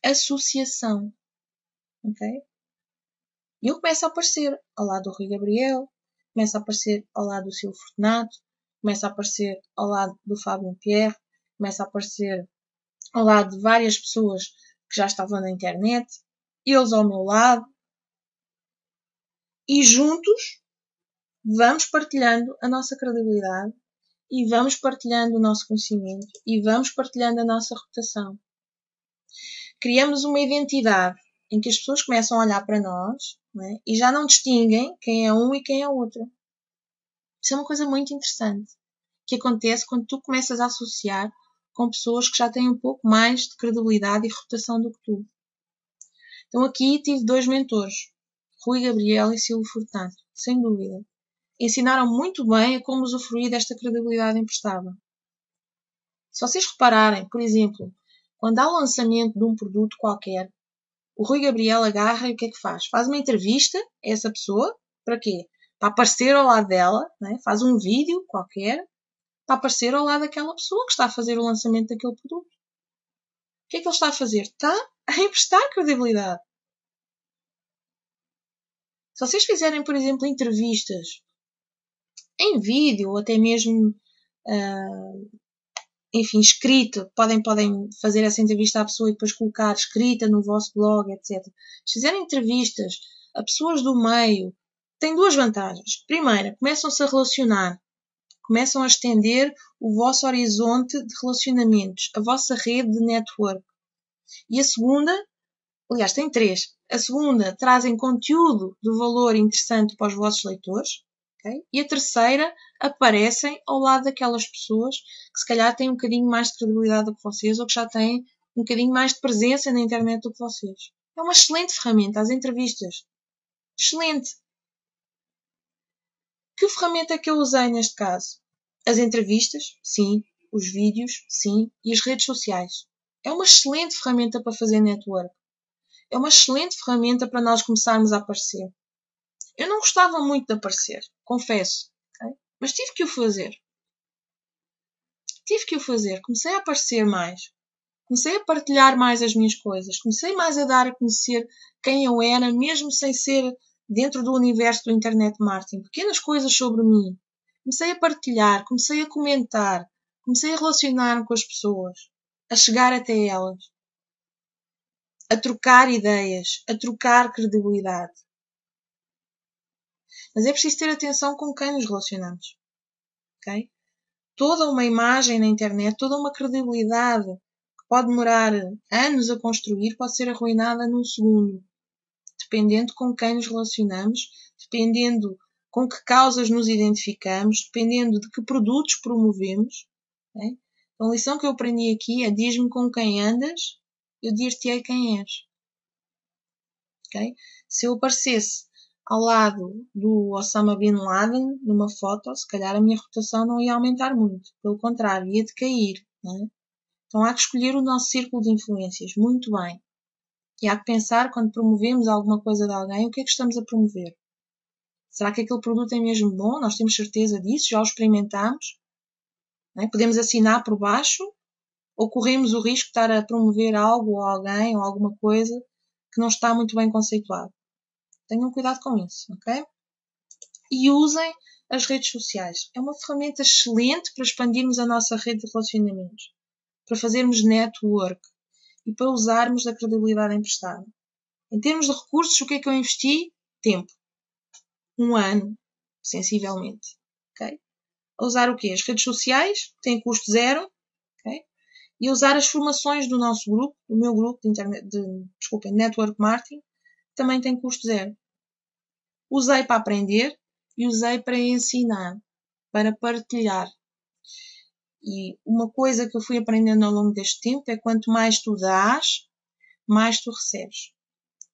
Associação. Ok? E eu começo a aparecer ao lado do Rui Gabriel, começo a aparecer ao lado do Silvio Fortunato, começo a aparecer ao lado do Fábio Pierre, começo a aparecer ao lado de várias pessoas que já estavam na internet, eles ao meu lado, e juntos vamos partilhando a nossa credibilidade e vamos partilhando o nosso conhecimento e vamos partilhando a nossa reputação. Criamos uma identidade em que as pessoas começam a olhar para nós, não é? E já não distinguem quem é um e quem é outro. Isso é uma coisa muito interessante que acontece quando tu começas a associar com pessoas que já têm um pouco mais de credibilidade e reputação do que tu. Então aqui tive 2 mentores, Rui Gabriel e Silvio Fortunato, sem dúvida. Ensinaram muito bem a como usufruir desta credibilidade emprestada. Se vocês repararem, por exemplo, quando há o lançamento de um produto qualquer, o Rui Gabriel agarra e o que é que faz? Faz uma entrevista a essa pessoa, para quê? Para aparecer ao lado dela, né? Faz um vídeo qualquer, para aparecer ao lado daquela pessoa que está a fazer o lançamento daquele produto. O que é que ele está a fazer? Está a emprestar credibilidade. Se vocês fizerem, por exemplo, entrevistas em vídeo, ou até mesmo enfim, escrita, podem fazer essa entrevista à pessoa e depois colocar escrita no vosso blog, etc. Se fizerem entrevistas a pessoas do meio, tem 2 vantagens. Primeira, começam-se a relacionar, começam a estender o vosso horizonte de relacionamentos, a vossa rede de network. E a segunda, aliás, tem 3. A segunda, trazem conteúdo de valor interessante para os vossos leitores. Okay? E a terceira, aparecem ao lado daquelas pessoas que se calhar têm um bocadinho mais de credibilidade do que vocês ou que já têm um bocadinho mais de presença na internet do que vocês. É uma excelente ferramenta, as entrevistas. Excelente. Que ferramenta é que eu usei neste caso? As entrevistas, sim. Os vídeos, sim. E as redes sociais. É uma excelente ferramenta para fazer network. É uma excelente ferramenta para nós começarmos a aparecer. Eu não gostava muito de aparecer, confesso. Okay? Mas tive que o fazer. Comecei a aparecer mais. Comecei a partilhar mais as minhas coisas. Comecei mais a dar a conhecer quem eu era, mesmo sem ser dentro do universo do internet marketing. Pequenas coisas sobre mim. Comecei a partilhar, comecei a comentar, comecei a relacionar-me com as pessoas, a chegar até elas, a trocar ideias, a trocar credibilidade. Mas é preciso ter atenção com quem nos relacionamos. Okay? Toda uma imagem na internet, toda uma credibilidade que pode demorar anos a construir, pode ser arruinada num segundo. Dependendo com quem nos relacionamos, dependendo com que causas nos identificamos, dependendo de que produtos promovemos. Okay? Então, a lição que eu aprendi aqui é: diz-me com quem andas, eu dir-te-ei quem és. Okay? Se eu aparecesse ao lado do Osama Bin Laden, numa foto, se calhar a minha reputação não ia aumentar muito. Pelo contrário, ia decair. Não é? Então há que escolher o nosso círculo de influências muito bem. E há que pensar, quando promovemos alguma coisa de alguém, o que é que estamos a promover? Será que aquele produto é mesmo bom? Nós temos certeza disso? Já o experimentámos? Não é? Podemos assinar por baixo? Ou corremos o risco de estar a promover algo ou alguém ou alguma coisa que não está muito bem conceituado? Tenham cuidado com isso, ok? E usem as redes sociais. É uma ferramenta excelente para expandirmos a nossa rede de relacionamentos, para fazermos network e para usarmos da credibilidade emprestada. Em termos de recursos, o que é que eu investi? Tempo. 1 ano. sensivelmente. Okay? A usar o quê? As redes sociais, que têm custo zero, okay? E a usar as formações do nosso grupo, do meu grupo de Network Marketing, também tem custo zero. Usei para aprender e usei para ensinar, para partilhar. E uma coisa que eu fui aprendendo ao longo deste tempo é quanto mais tu dás, mais tu recebes.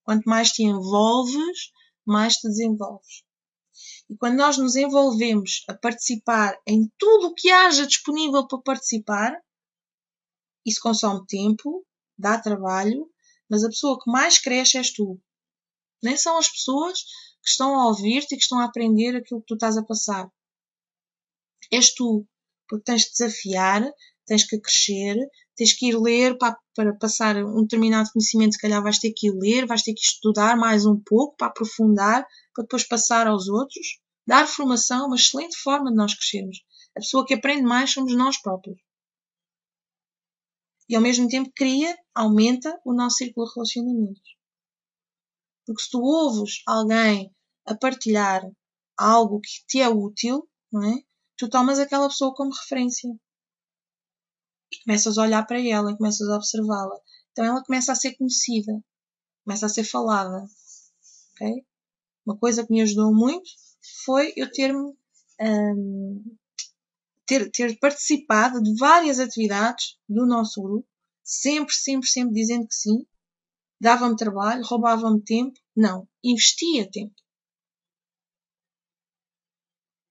Quanto mais te envolves, mais te desenvolves. E quando nós nos envolvemos a participar em tudo o que haja disponível para participar, isso consome tempo, dá trabalho, mas a pessoa que mais cresce és tu. Nem são as pessoas que estão a ouvir-te e que estão a aprender aquilo que tu estás a passar. És tu, porque tens de desafiar, tens que crescer, tens que ir ler para passar um determinado conhecimento, se calhar vais ter que ir ler, vais ter que estudar mais um pouco para aprofundar, para depois passar aos outros. Dar formação é uma excelente forma de nós crescermos. A pessoa que aprende mais somos nós próprios. E ao mesmo tempo aumenta o nosso círculo de relacionamentos. Porque se tu ouves alguém a partilhar algo que te é útil, não é? Tu tomas aquela pessoa como referência. E começas a olhar para ela e começas a observá-la. Então ela começa a ser conhecida. Começa a ser falada. Okay? Uma coisa que me ajudou muito foi eu ter participado de várias atividades do nosso grupo. Sempre dizendo que sim. Dava-me trabalho, roubava-me tempo. Não. Investia tempo.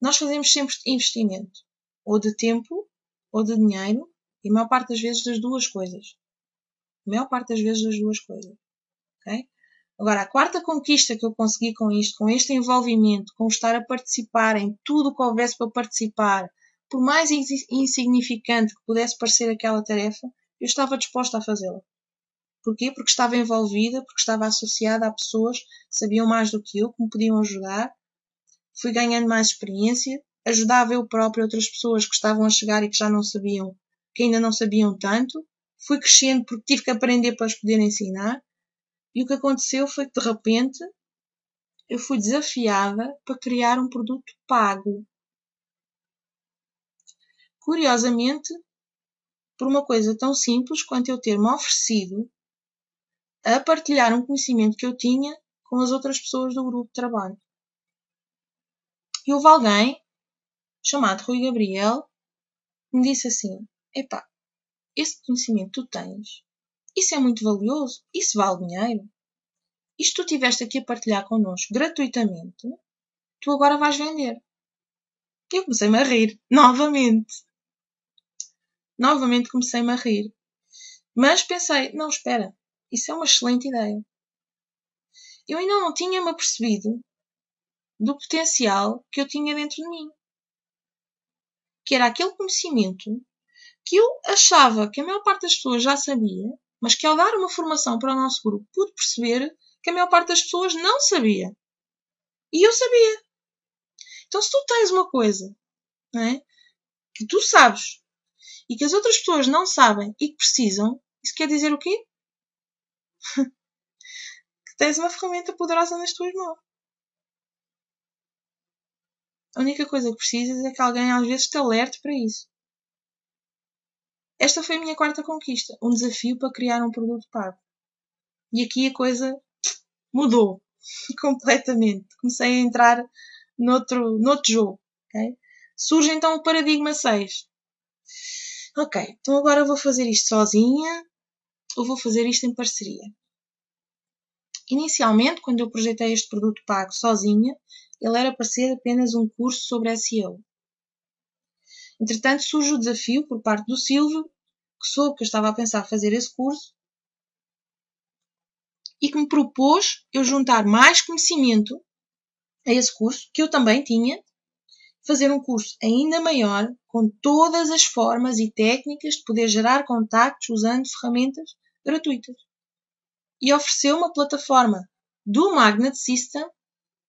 Nós fazemos sempre investimento. Ou de tempo, ou de dinheiro. E a maior parte das vezes das duas coisas. Okay? Agora, a quarta conquista que eu consegui com isto, com este envolvimento, com estar a participar em tudo o que houvesse para participar, por mais insignificante que pudesse parecer aquela tarefa, eu estava disposta a fazê-la. Porquê? Porque estava envolvida, porque estava associada a pessoas que sabiam mais do que eu, que me podiam ajudar. Fui ganhando mais experiência, ajudava eu própria outras pessoas que estavam a chegar e que já não sabiam, que ainda não sabiam tanto. Fui crescendo porque tive que aprender para os poder ensinar. E o que aconteceu foi que, de repente, eu fui desafiada para criar um produto pago. Curiosamente, por uma coisa tão simples quanto eu ter-me oferecido a partilhar um conhecimento que eu tinha com as outras pessoas do grupo de trabalho. E houve alguém, chamado Rui Gabriel, que me disse assim: epá, esse conhecimento que tu tens, isso é muito valioso, isso vale dinheiro. E se tu estiveste aqui a partilhar connosco gratuitamente, tu agora vais vender. E eu comecei-me a rir, novamente. Novamente comecei-me a rir. Mas pensei, não, espera, isso é uma excelente ideia. Eu ainda não tinha-me apercebido do potencial que eu tinha dentro de mim. Que era aquele conhecimento que eu achava que a maior parte das pessoas já sabia, mas que ao dar uma formação para o nosso grupo pude perceber que a maior parte das pessoas não sabia. E eu sabia. Então se tu tens uma coisa, não é, que tu sabes e que as outras pessoas não sabem e que precisam, isso quer dizer o quê? Que tens uma ferramenta poderosa nas tuas mãos. A única coisa que precisas é que alguém às vezes te alerte para isso. Esta foi a minha quarta conquista. Um desafio para criar um produto pago. E aqui a coisa mudou. Completamente. Comecei a entrar noutro jogo. Okay? Surge então o paradigma 6. Ok, então agora vou fazer isto sozinha ou vou fazer isto em parceria? Inicialmente, quando eu projetei este produto pago sozinha, ele era para ser apenas um curso sobre SEO. Entretanto, surge o desafio por parte do Silvio, que soube que eu estava a pensar fazer esse curso e que me propôs eu juntar mais conhecimento a esse curso, que eu também tinha, fazer um curso ainda maior, com todas as formas e técnicas de poder gerar contactos usando ferramentas gratuitas. E ofereceu uma plataforma do Magnet System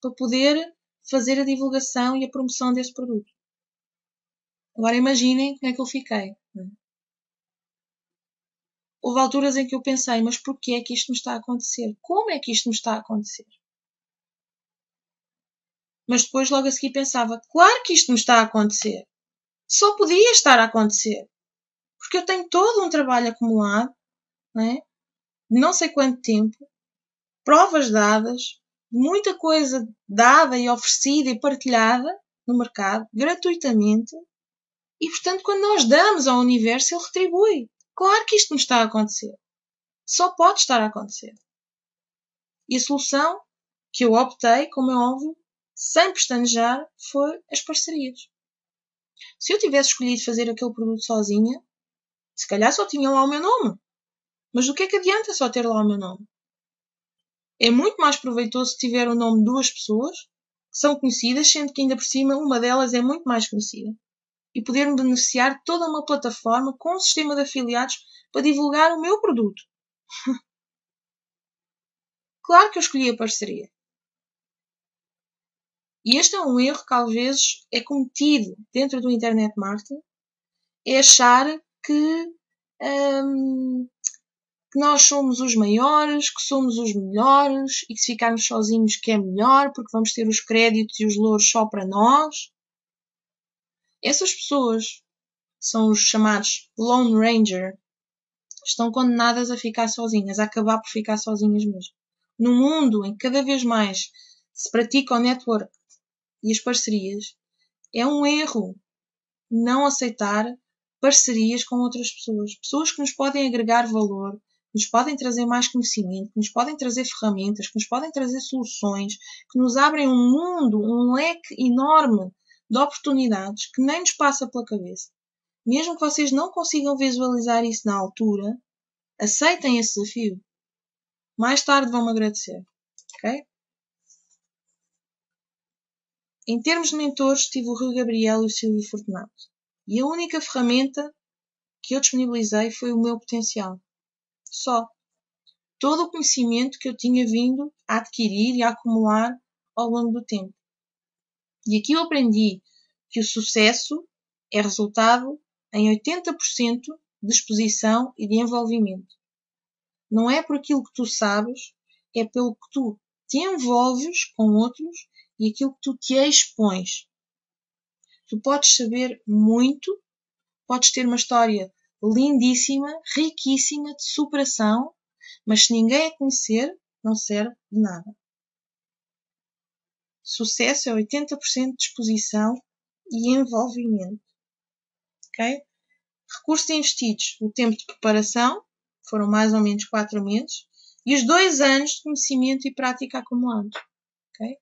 para poder fazer a divulgação e a promoção desse produto. Agora imaginem como é que eu fiquei. Houve alturas em que eu pensei, mas porquê é que isto me está a acontecer? Como é que isto me está a acontecer? Mas depois logo a seguir pensava, claro que isto me está a acontecer. Só podia estar a acontecer. Porque eu tenho todo um trabalho acumulado, não é? De não sei quanto tempo, provas dadas, muita coisa dada e oferecida e partilhada no mercado, gratuitamente. E, portanto, quando nós damos ao universo, ele retribui. Claro que isto me está a acontecer. Só pode estar a acontecer. E a solução que eu optei, como é óbvio, sem pestanejar, foi as parcerias. Se eu tivesse escolhido fazer aquele produto sozinha, se calhar só tinha lá o meu nome. Mas o que é que adianta só ter lá o meu nome? É muito mais proveitoso se tiver o nome de duas pessoas que são conhecidas, sendo que ainda por cima uma delas é muito mais conhecida. E poder beneficiar toda uma plataforma com um sistema de afiliados para divulgar o meu produto. Claro que eu escolhi a parceria. E este é um erro que às vezes é cometido dentro do internet marketing, é achar que nós somos os maiores, que somos os melhores e que se ficarmos sozinhos que é melhor porque vamos ter os créditos e os louros só para nós. Essas pessoas são os chamados Lone Ranger, estão condenadas a ficar sozinhas, a acabar por ficar sozinhas mesmo. Num mundo em que cada vez mais se pratica o network e as parcerias, é um erro não aceitar parcerias com outras pessoas. Pessoas que nos podem agregar valor, que nos podem trazer mais conhecimento, que nos podem trazer ferramentas, que nos podem trazer soluções, que nos abrem um mundo, um leque enorme de oportunidades que nem nos passa pela cabeça. Mesmo que vocês não consigam visualizar isso na altura, aceitem esse desafio. Mais tarde vão-me agradecer. Ok? Em termos de mentores, tive o Rui Gabriel e o Silvio Fortunato. E a única ferramenta que eu disponibilizei foi o meu potencial. Só. Todo o conhecimento que eu tinha vindo a adquirir e a acumular ao longo do tempo. E aqui eu aprendi que o sucesso é resultado em 80% de exposição e de envolvimento. Não é por aquilo que tu sabes, é pelo que tu te envolves com outros e aquilo que tu te expões. Tu podes saber muito, podes ter uma história lindíssima, riquíssima de superação, mas se ninguém a conhecer, não serve de nada. Sucesso é 80% de exposição e envolvimento. Okay? Recursos investidos, o tempo de preparação, foram mais ou menos 4 meses, e os 2 anos de conhecimento e prática acumulados. Okay?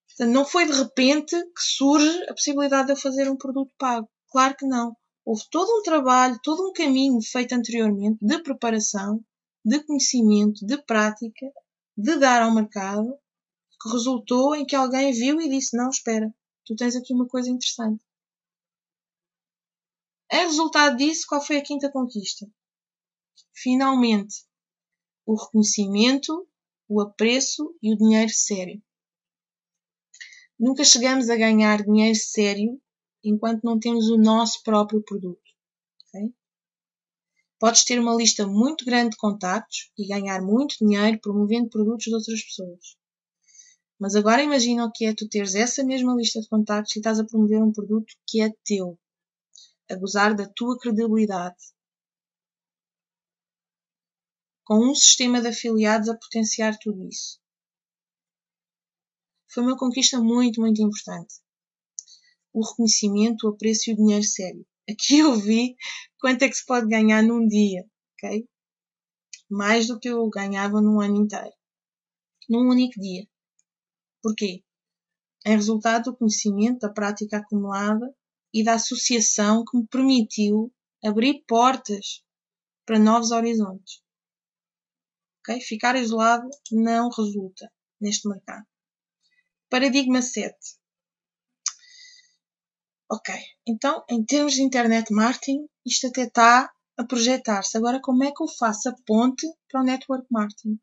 Portanto, não foi de repente que surge a possibilidade de eu fazer um produto pago. Claro que não. Houve todo um trabalho, todo um caminho feito anteriormente de preparação, de conhecimento, de prática, de dar ao mercado, que resultou em que alguém viu e disse, não, espera, tu tens aqui uma coisa interessante. Em resultado disso, qual foi a quinta conquista? Finalmente, o reconhecimento, o apreço e o dinheiro sério. Nunca chegamos a ganhar dinheiro sério enquanto não temos o nosso próprio produto. Okay? Podes ter uma lista muito grande de contactos e ganhar muito dinheiro promovendo produtos de outras pessoas. Mas agora imagina o que é tu teres essa mesma lista de contactos e estás a promover um produto que é teu, a gozar da tua credibilidade, com um sistema de afiliados a potenciar tudo isso. Foi uma conquista muito, muito importante. O reconhecimento, o apreço e o dinheiro sério. Aqui eu vi quanto é que se pode ganhar num dia, ok? Mais do que eu ganhava num ano inteiro. Num único dia. Porquê? Em resultado do conhecimento, da prática acumulada e da associação que me permitiu abrir portas para novos horizontes. Okay? Ficar isolado não resulta neste mercado. Paradigma 7. Ok, então em termos de internet marketing, isto até está a projetar-se. Agora como é que eu faço a ponte para o network marketing?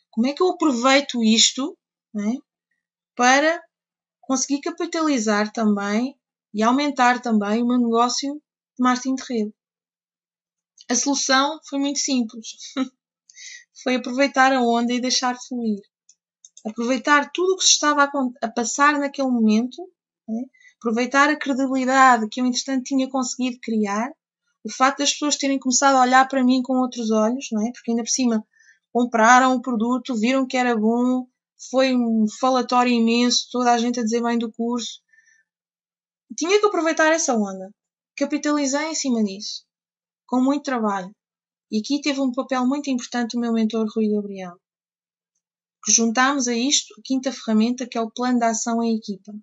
Como é que eu aproveito isto, né, para conseguir capitalizar também e aumentar também o meu negócio de marketing de rede? A solução foi muito simples. Foi aproveitar a onda e deixar fluir. aproveitar tudo o que se estava a passar naquele momento, né? Aproveitar a credibilidade que eu, entretanto, tinha conseguido criar, o facto das pessoas terem começado a olhar para mim com outros olhos, não é? Porque ainda por cima compraram o produto, viram que era bom, foi um falatório imenso, toda a gente a dizer bem do curso. Tinha que aproveitar essa onda. Capitalizei em cima disso, com muito trabalho. E aqui teve um papel muito importante o meu mentor Rui Gabriel. Que juntámos a isto a quinta ferramenta, que é o plano de ação em equipa.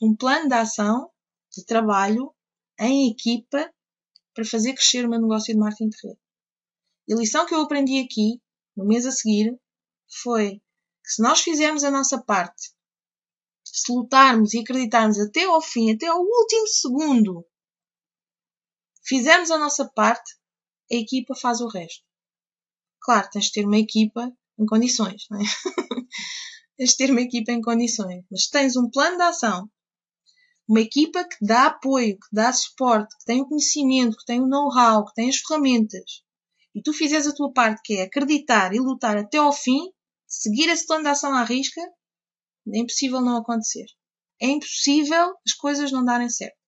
Um plano de ação, de trabalho, em equipa, para fazer crescer o meu negócio de marketing de rede. E a lição que eu aprendi aqui, no mês a seguir, foi que se nós fizermos a nossa parte, se lutarmos e acreditarmos até ao fim, até ao último segundo, fizermos a nossa parte, a equipa faz o resto. Claro, tens de ter uma equipa em condições, não é? Tens de ter uma equipa em condições. Mas tens um plano de ação, uma equipa que dá apoio, que dá suporte, que tem o conhecimento, que tem o know-how, que tem as ferramentas, e tu fizeres a tua parte, que é acreditar e lutar até ao fim, seguir esse plano de ação à risca, é impossível não acontecer. É impossível as coisas não darem certo.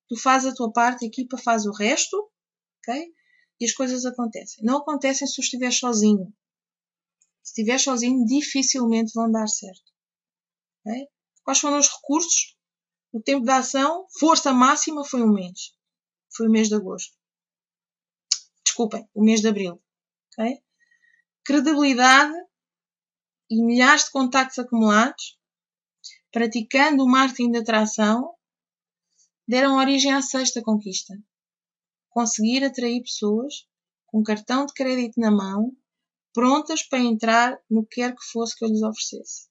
Tu fazes a tua parte, a equipa faz o resto, ok? E as coisas acontecem. Não acontecem se tu estiveres sozinho. Se estiveres sozinho, dificilmente vão dar certo. Okay? Quais foram os recursos? O tempo de ação, força máxima, foi um mês. Foi o mês de agosto. Desculpem, o mês de abril. Okay? Credibilidade e milhares de contactos acumulados, praticando o marketing de atração, deram origem à sexta conquista. Conseguir atrair pessoas com cartão de crédito na mão, prontas para entrar no que quer que fosse que eu lhes oferecesse.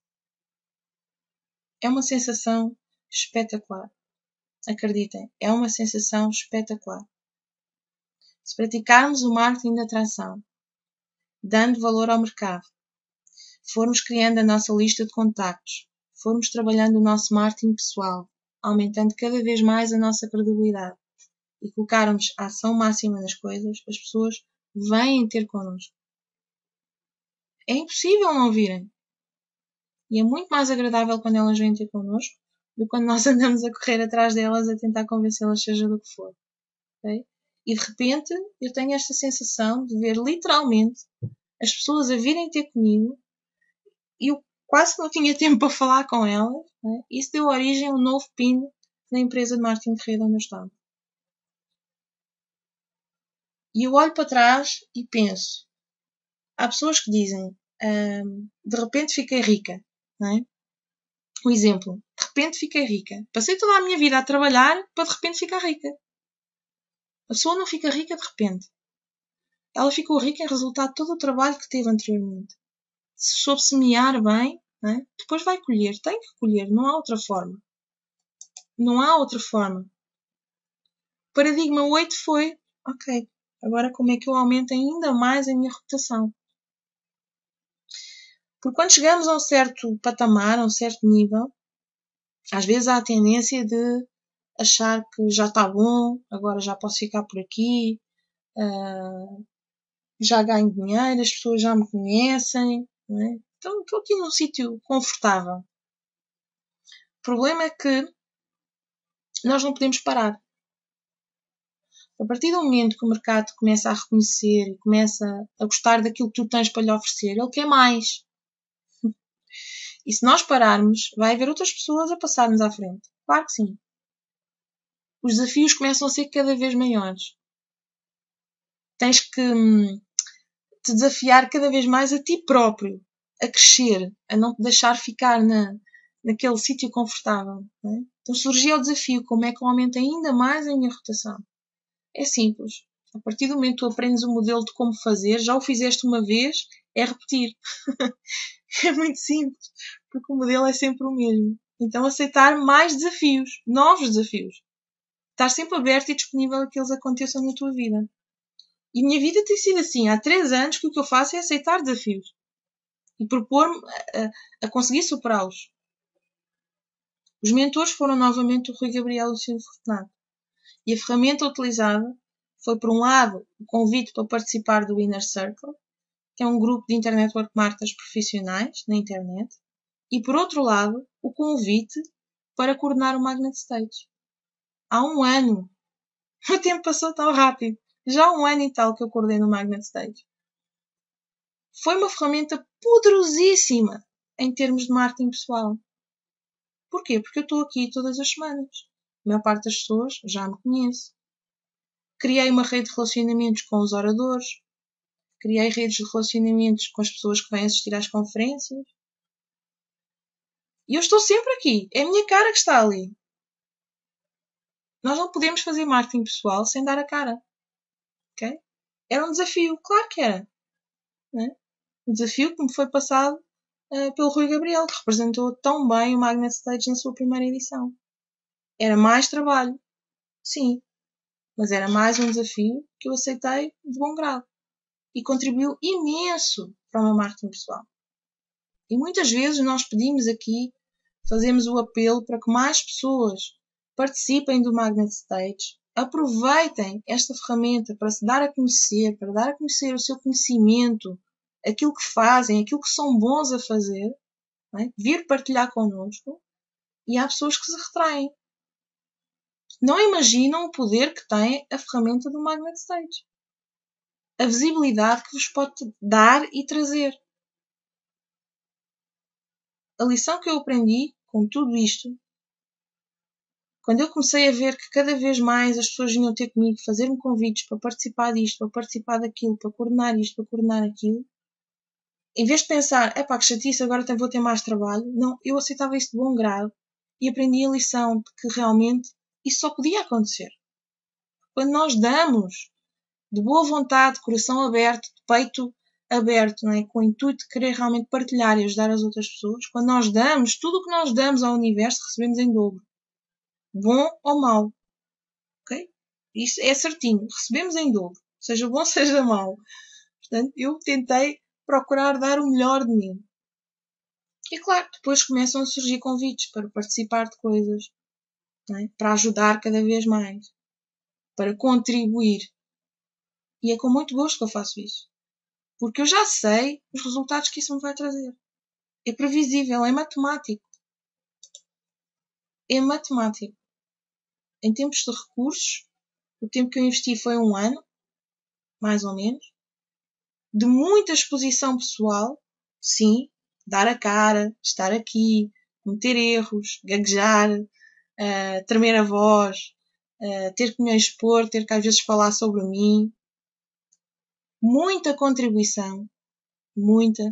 É uma sensação espetacular. Acreditem, é uma sensação espetacular. Se praticarmos o marketing de atração, dando valor ao mercado, formos criando a nossa lista de contactos, formos trabalhando o nosso marketing pessoal, aumentando cada vez mais a nossa credibilidade e colocarmos a ação máxima nas coisas, as pessoas vêm ter connosco. É impossível não virem. E é muito mais agradável quando elas vêm ter connosco do que quando nós andamos a correr atrás delas a tentar convencê-las seja do que for. Okay? E de repente eu tenho esta sensação de ver literalmente as pessoas a virem ter comigo e eu quase não tinha tempo para falar com elas. Né? Isso deu origem a um novo PIN na empresa de marketing de rede onde eu estava. E eu olho para trás e penso, há pessoas que dizem, de repente fiquei rica. Não é? Um exemplo, de repente fiquei rica. Passei toda a minha vida a trabalhar para de repente ficar rica. A pessoa não fica rica de repente. Ela ficou rica em resultado de todo o trabalho que teve anteriormente. Se soube semear bem, né? Depois vai colher. Tem que colher. Não há outra forma. Não há outra forma. O paradigma 8 foi, ok, agora como é que eu aumento ainda mais a minha reputação? Porque quando chegamos a um certo patamar, a um certo nível, às vezes há a tendência de achar que já está bom, agora já posso ficar por aqui, já ganho dinheiro, as pessoas já me conhecem, não é? Então estou aqui num sítio confortável. O problema é que nós não podemos parar. A partir do momento que o mercado começa a reconhecer e começa a gostar daquilo que tu tens para lhe oferecer, ele quer mais. E se nós pararmos, vai haver outras pessoas a passar-nos à frente. Claro que sim. Os desafios começam a ser cada vez maiores. Tens que te desafiar cada vez mais a ti próprio, a crescer, a não te deixar ficar naquele sítio confortável. Não é? Então surgiu o desafio, como é que eu aumento ainda mais a minha rotação? É simples. A partir do momento que tu aprendes o modelo de como fazer, já o fizeste uma vez, é repetir. É muito simples, porque o modelo é sempre o mesmo. Então aceitar mais desafios, novos desafios. Estar sempre aberto e disponível a que eles aconteçam na tua vida. E a minha vida tem sido assim. Há 3 anos que o que eu faço é aceitar desafios. E propor-me a conseguir superá-los. Os mentores foram novamente o Rui Gabriel e o Silvio Fortunato. E a ferramenta utilizada foi, por um lado, o convite para participar do Inner Circle, que é um grupo de Internet Network Marketers profissionais na internet. E, por outro lado, o convite para coordenar o Magnet Stage. Há um ano. O tempo passou tão rápido. Já há um ano e tal que eu coordeno o Magnet Stage. Foi uma ferramenta poderosíssima em termos de marketing pessoal. Porquê? Porque eu estou aqui todas as semanas. A maior parte das pessoas já me conhece. Criei uma rede de relacionamentos com os oradores. Criei redes de relacionamentos com as pessoas que vêm assistir às conferências. E eu estou sempre aqui. É a minha cara que está ali. Nós não podemos fazer marketing pessoal sem dar a cara. Okay? Era um desafio. Claro que era. Né? Um desafio que me foi passado pelo Rui Gabriel, que representou tão bem o Magnet Stage na sua primeira edição. Era mais trabalho. Sim. Mas era mais um desafio que eu aceitei de bom grado. E contribuiu imenso para o meu marketing pessoal. E muitas vezes nós pedimos aqui, fazemos o apelo para que mais pessoas participem do Magnet Stage, aproveitem esta ferramenta para se dar a conhecer, para dar a conhecer o seu conhecimento, aquilo que fazem, aquilo que são bons a fazer, não é? Vir partilhar connosco, e há pessoas que se retraem. Não imaginam o poder que tem a ferramenta do Magnet Stage. A visibilidade que vos pode dar e trazer. A lição que eu aprendi com tudo isto, quando eu comecei a ver que cada vez mais as pessoas vinham ter comigo, fazer-me convites para participar disto, para participar daquilo, para coordenar isto, para coordenar aquilo, em vez de pensar, epá, que chatice, agora vou ter mais trabalho, não, eu aceitava isso de bom grado e aprendi a lição de que realmente isso só podia acontecer. Quando nós damos de boa vontade, coração aberto, de peito aberto, não é? Com o intuito de querer realmente partilhar e ajudar as outras pessoas, quando nós damos, tudo o que nós damos ao universo recebemos em dobro. Bom ou mau. Ok? Isso é certinho. Recebemos em dobro. Seja bom, seja mau. Portanto, eu tentei procurar dar o melhor de mim. E claro, depois começam a surgir convites para participar de coisas. Não é? Para ajudar cada vez mais. Para contribuir. E é com muito gosto que eu faço isso. Porque eu já sei os resultados que isso me vai trazer. É previsível, é matemático. É matemático. Em tempos de recursos, o tempo que eu investi foi 1 ano, mais ou menos. De muita exposição pessoal, sim, dar a cara, estar aqui, cometer erros, gaguejar, tremer a voz, ter que me expor, ter que às vezes falar sobre mim. Muita contribuição, muita,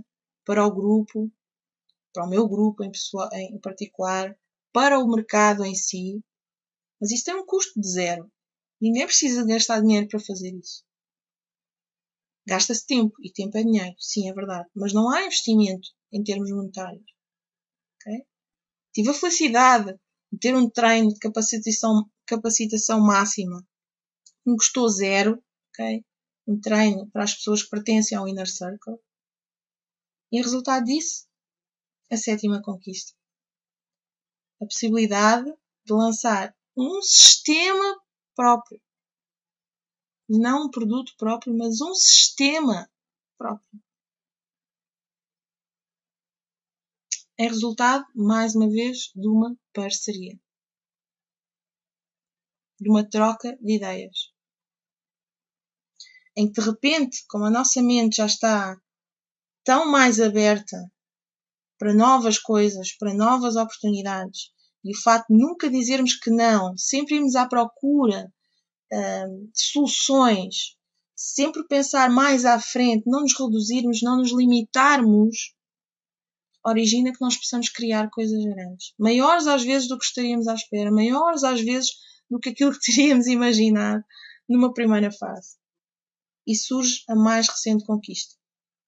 para o grupo, para o meu grupo em particular, para o mercado em si. Mas isso tem um custo de 0. Ninguém precisa de gastar dinheiro para fazer isso. Gasta-se tempo, e tempo é dinheiro, sim, é verdade. Mas não há investimento em termos monetários. Okay? Tive a felicidade de ter um treino de capacitação máxima. Me custou 0. Okay? Um treino para as pessoas que pertencem ao Inner Circle. E o resultado disso? A 7ª conquista. A possibilidade de lançar um sistema próprio. Não um produto próprio, mas um sistema próprio. É resultado, mais uma vez, de uma parceria. De uma troca de ideias. Em que, de repente, como a nossa mente já está tão mais aberta para novas coisas, para novas oportunidades, e o facto de nunca dizermos que não, sempre irmos à procura de soluções, sempre pensar mais à frente, não nos reduzirmos, não nos limitarmos, origina que nós possamos criar coisas grandes. Maiores às vezes do que estaríamos à espera, maiores às vezes do que aquilo que teríamos imaginado numa primeira fase. E surge a mais recente conquista.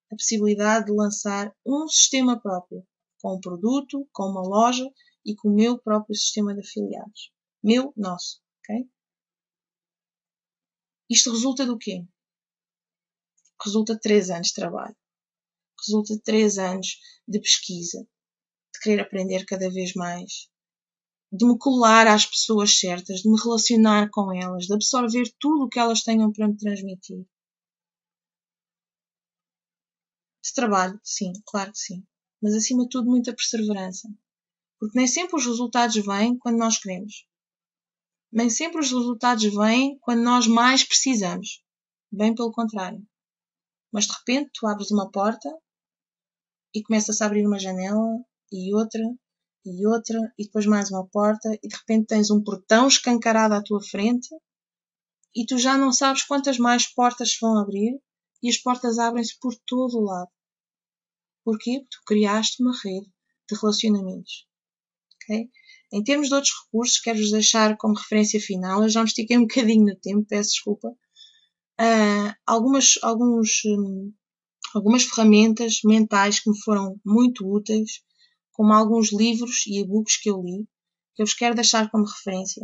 A possibilidade de lançar um sistema próprio, com um produto, com uma loja e com o meu próprio sistema de afiliados. Meu, nosso. Okay? Isto resulta do quê? Resulta de 3 anos de trabalho. Resulta de 3 anos de pesquisa, de querer aprender cada vez mais, de me colar às pessoas certas, de me relacionar com elas, de absorver tudo o que elas tenham para me transmitir. de trabalho, sim, claro que sim. Mas acima de tudo muita perseverança. Porque nem sempre os resultados vêm quando nós queremos. Nem sempre os resultados vêm quando nós mais precisamos. Bem pelo contrário. Mas de repente tu abres uma porta e começa-se a abrir uma janela e outra e depois mais uma porta e de repente tens um portão escancarado à tua frente e tu já não sabes quantas mais portas se vão abrir e as portas abrem-se por todo o lado. Porquê? Porque tu criaste uma rede de relacionamentos. Okay? Em termos de outros recursos, quero-vos deixar como referência final, eu já me estiquei um bocadinho no tempo, peço desculpa, algumas ferramentas mentais que me foram muito úteis, como alguns livros e e-books que eu li, que eu vos quero deixar como referência.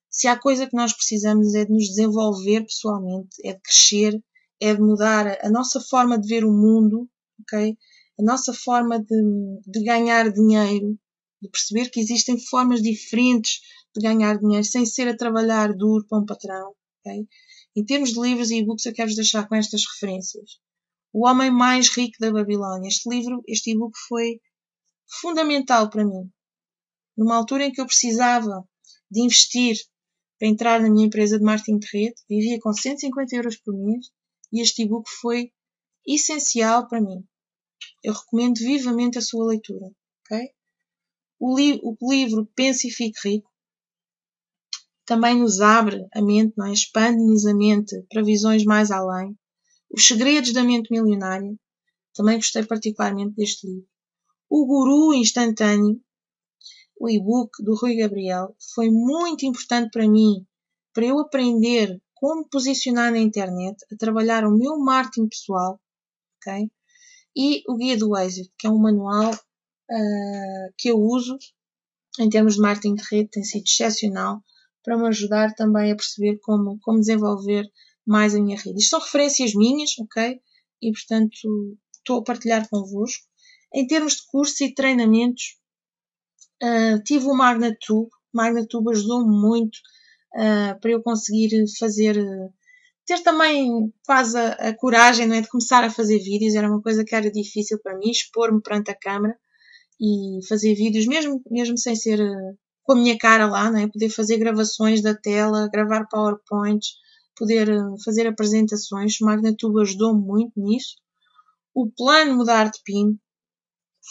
Se há coisa que nós precisamos é de nos desenvolver pessoalmente, é de crescer, é de mudar a nossa forma de ver o mundo, okay? A nossa forma de ganhar dinheiro, de perceber que existem formas diferentes de ganhar dinheiro sem ser a trabalhar duro para um patrão. Okay? Em termos de livros e e-books, eu quero-vos deixar com estas referências. O Homem Mais Rico da Babilónia. Este e-book foi fundamental para mim. Numa altura em que eu precisava de investir para entrar na minha empresa de marketing de rede, vivia com 150 euros por mês e este e-book foi essencial para mim. Eu recomendo vivamente a sua leitura. Okay? O livro Pense e Fique Rico também nos abre a mente, não é? Expande-nos a mente para visões mais além. Os Segredos da Mente Milionária, também gostei particularmente deste livro. O Guru Instantâneo, o e-book do Rui Gabriel, foi muito importante para mim, para eu aprender como posicionar na internet, a trabalhar o meu marketing pessoal, okay? E o Guia do Êxito, que é um manual que eu uso em termos de marketing de rede, tem sido excepcional para me ajudar também a perceber como desenvolver mais a minha rede. Isto são referências minhas, ok? E, portanto, estou a partilhar convosco. Em termos de cursos e treinamentos, tive o MagnaTube. O MagnaTube ajudou-me muito para eu conseguir fazer... ter também quase a coragem, não é, de começar a fazer vídeos. Era uma coisa que era difícil para mim, expor-me perante a câmara e fazer vídeos, mesmo sem ser com a minha cara lá, não é? Poder fazer gravações da tela, gravar PowerPoints, poder fazer apresentações. O MagnaTube ajudou-me muito nisso. O plano Mudar de PIN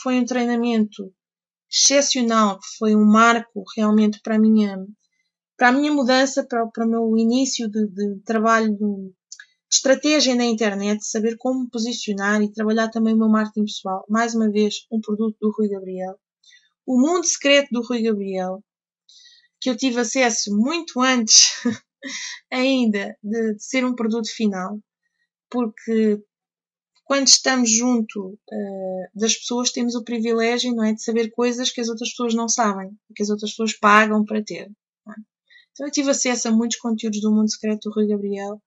foi um treinamento excepcional, que foi um marco realmente para a minha mudança, para o meu início de trabalho de estratégia na internet, saber como posicionar e trabalhar também o meu marketing pessoal. Mais uma vez, um produto do Rui Gabriel. O Mundo Secreto do Rui Gabriel, que eu tive acesso muito antes ainda de ser um produto final, porque quando estamos junto das pessoas temos o privilégio, não é, de saber coisas que as outras pessoas não sabem, que as outras pessoas pagam para ter. Não é? Então eu tive acesso a muitos conteúdos do Mundo Secreto do Rui Gabriel,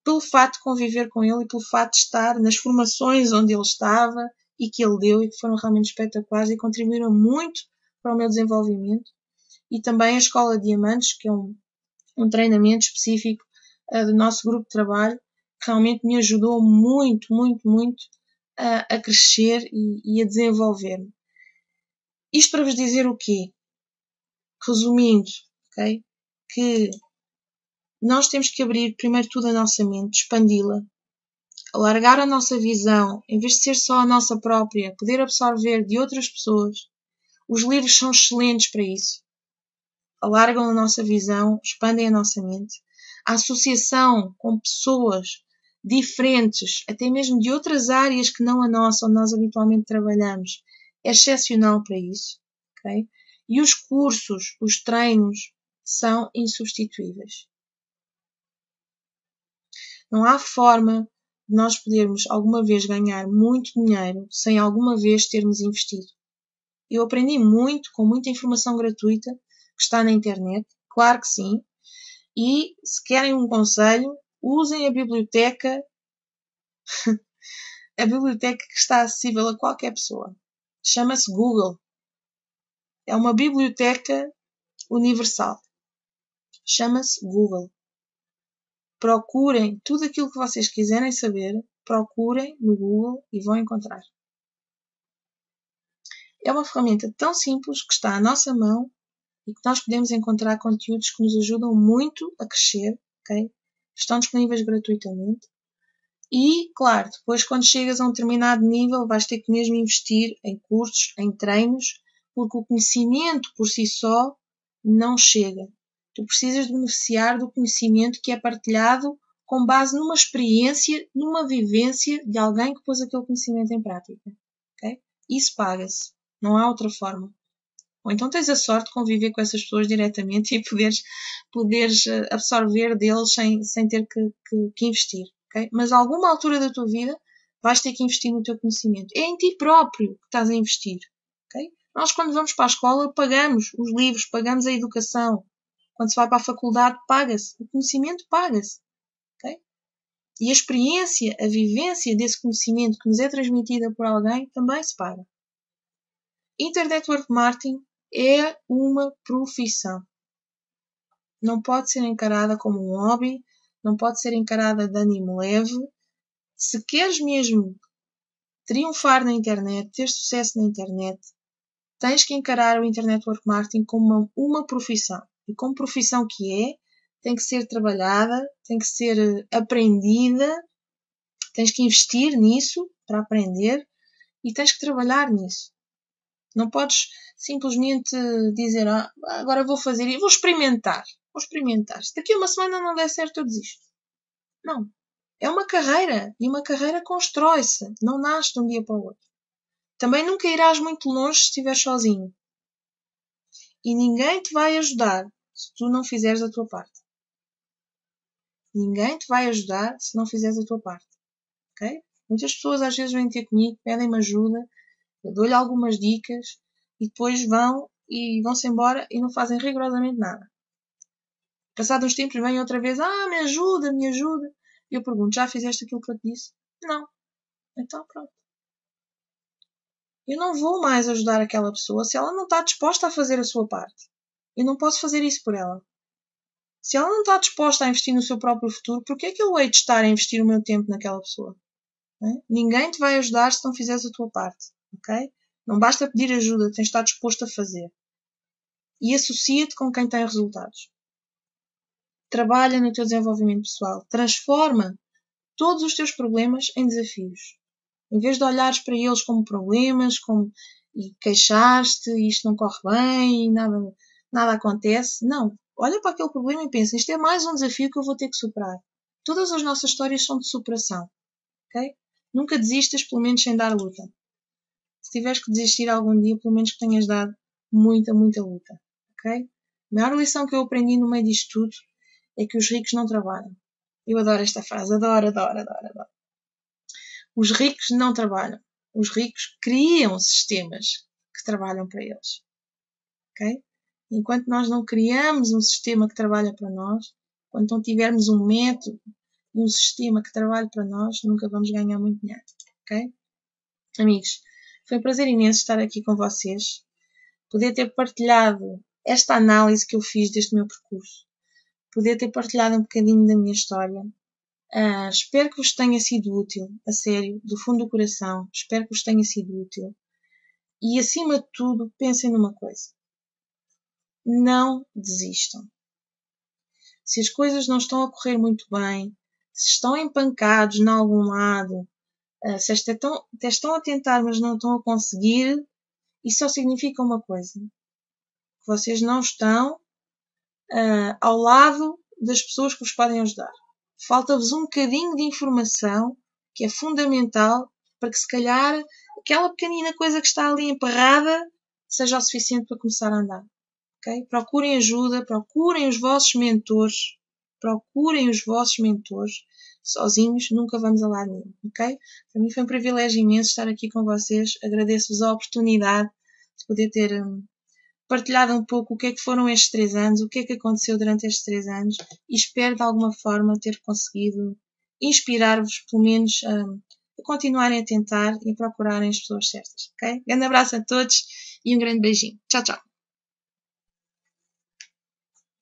pelo fato de conviver com ele e pelo fato de estar nas formações onde ele estava e que ele deu e que foram realmente espetaculares e contribuíram muito para o meu desenvolvimento. E também a Escola Diamantes, que é um treinamento específico do nosso grupo de trabalho, que realmente me ajudou muito a crescer e a desenvolver-me. Isto para vos dizer o quê? Resumindo, okay? Que nós temos que abrir primeiro tudo a nossa mente, expandi-la, alargar a nossa visão, em vez de ser só a nossa própria, poder absorver de outras pessoas. Os livros são excelentes para isso. Alargam a nossa visão, expandem a nossa mente. A associação com pessoas diferentes, até mesmo de outras áreas que não a nossa, onde nós habitualmente trabalhamos, é excepcional para isso. Okay? E os cursos, os treinos, são insubstituíveis. Não há forma de nós podermos alguma vez ganhar muito dinheiro sem alguma vez termos investido. Eu aprendi muito com muita informação gratuita que está na internet, claro que sim. E se querem um conselho, usem a biblioteca que está acessível a qualquer pessoa. Chama-se Google. É uma biblioteca universal. Chama-se Google. Procurem tudo aquilo que vocês quiserem saber, procurem no Google e vão encontrar. É uma ferramenta tão simples que está à nossa mão e que nós podemos encontrar conteúdos que nos ajudam muito a crescer, ok? Estão disponíveis gratuitamente. E, claro, depois quando chegas a um determinado nível vais ter que mesmo investir em cursos, em treinos, porque o conhecimento por si só não chega. Tu precisas de beneficiar do conhecimento que é partilhado com base numa experiência, numa vivência de alguém que pôs aquele conhecimento em prática. Okay? Isso paga-se. Não há outra forma. Ou então tens a sorte de conviver com essas pessoas diretamente e poderes absorver deles sem ter que investir. Okay? Mas a alguma altura da tua vida vais ter que investir no teu conhecimento. É em ti próprio que estás a investir. Okay? Nós, quando vamos para a escola, pagamos os livros, pagamos a educação. Quando se vai para a faculdade, paga-se. O conhecimento paga-se. Okay? E a experiência, a vivência desse conhecimento que nos é transmitida por alguém também se paga. Internet Marketing é uma profissão. Não pode ser encarada como um hobby, não pode ser encarada de ânimo leve. Se queres mesmo triunfar na internet, ter sucesso na internet, tens que encarar o Internet Marketing como uma profissão. E como profissão que é, tem que ser trabalhada, tem que ser aprendida, tens que investir nisso para aprender e tens que trabalhar nisso. Não podes simplesmente dizer, agora vou fazer e vou experimentar. Se daqui a uma semana não der certo, eu desisto. Não. É uma carreira. E uma carreira constrói-se. Não nasce de um dia para o outro. Também nunca irás muito longe se estiveres sozinho. E ninguém te vai ajudar se tu não fizeres a tua parte. Ninguém te vai ajudar se não fizeres a tua parte. Ok? Muitas pessoas às vezes vêm ter comigo, pedem-me ajuda, eu dou-lhe algumas dicas e depois vão-se embora e não fazem rigorosamente nada. Passados uns tempos vêm outra vez, me ajuda. E eu pergunto, já fizeste aquilo que eu te disse? Não. Então pronto. Eu não vou mais ajudar aquela pessoa se ela não está disposta a fazer a sua parte. Eu não posso fazer isso por ela. Se ela não está disposta a investir no seu próprio futuro, por que é que eu hei de estar a investir o meu tempo naquela pessoa? Ninguém te vai ajudar se não fizeres a tua parte. Okay? Não basta pedir ajuda, tens de estar disposto a fazer. E associa-te com quem tem resultados. Trabalha no teu desenvolvimento pessoal. Transforma todos os teus problemas em desafios. Em vez de olhares para eles como problemas, e queixaste, e isto não corre bem, e nada acontece. Não. Olha para aquele problema e pensa, isto é mais um desafio que eu vou ter que superar. Todas as nossas histórias são de superação. Okay? Nunca desistas, pelo menos sem dar luta. Se tiveres que desistir algum dia, pelo menos que tenhas dado muita, muita luta. Okay? A maior lição que eu aprendi no meio disto tudo é que os ricos não trabalham. Eu adoro esta frase. Adoro. Os ricos não trabalham. Os ricos criam sistemas que trabalham para eles. Okay? Enquanto nós não criamos um sistema que trabalha para nós, quando não tivermos um método e um sistema que trabalhe para nós, nunca vamos ganhar muito dinheiro. Ok? Amigos, foi um prazer imenso estar aqui com vocês, poder ter partilhado esta análise que eu fiz deste meu percurso, poder ter partilhado um bocadinho da minha história. Espero que vos tenha sido útil, a sério, do fundo do coração, espero que vos tenha sido útil. E acima de tudo, pensem numa coisa. Não desistam. Se as coisas não estão a correr muito bem, se estão empancados em algum lado, se até estão a tentar, mas não estão a conseguir, isso só significa uma coisa. Que vocês não estão ao lado das pessoas que vos podem ajudar. Falta-vos um bocadinho de informação que é fundamental para que se calhar aquela pequenina coisa que está ali emperrada seja o suficiente para começar a andar. Okay? Procurem ajuda, procurem os vossos mentores. Sozinhos nunca vamos a lado nenhum. Okay? Para mim foi um privilégio imenso estar aqui com vocês. Agradeço-vos a oportunidade de poder ter partilhado um pouco o que é que foram estes 3 anos, o que é que aconteceu durante estes 3 anos e espero de alguma forma ter conseguido inspirar-vos pelo menos a continuarem a tentar e a procurarem as pessoas certas. Okay? Grande abraço a todos e um grande beijinho. Tchau, tchau.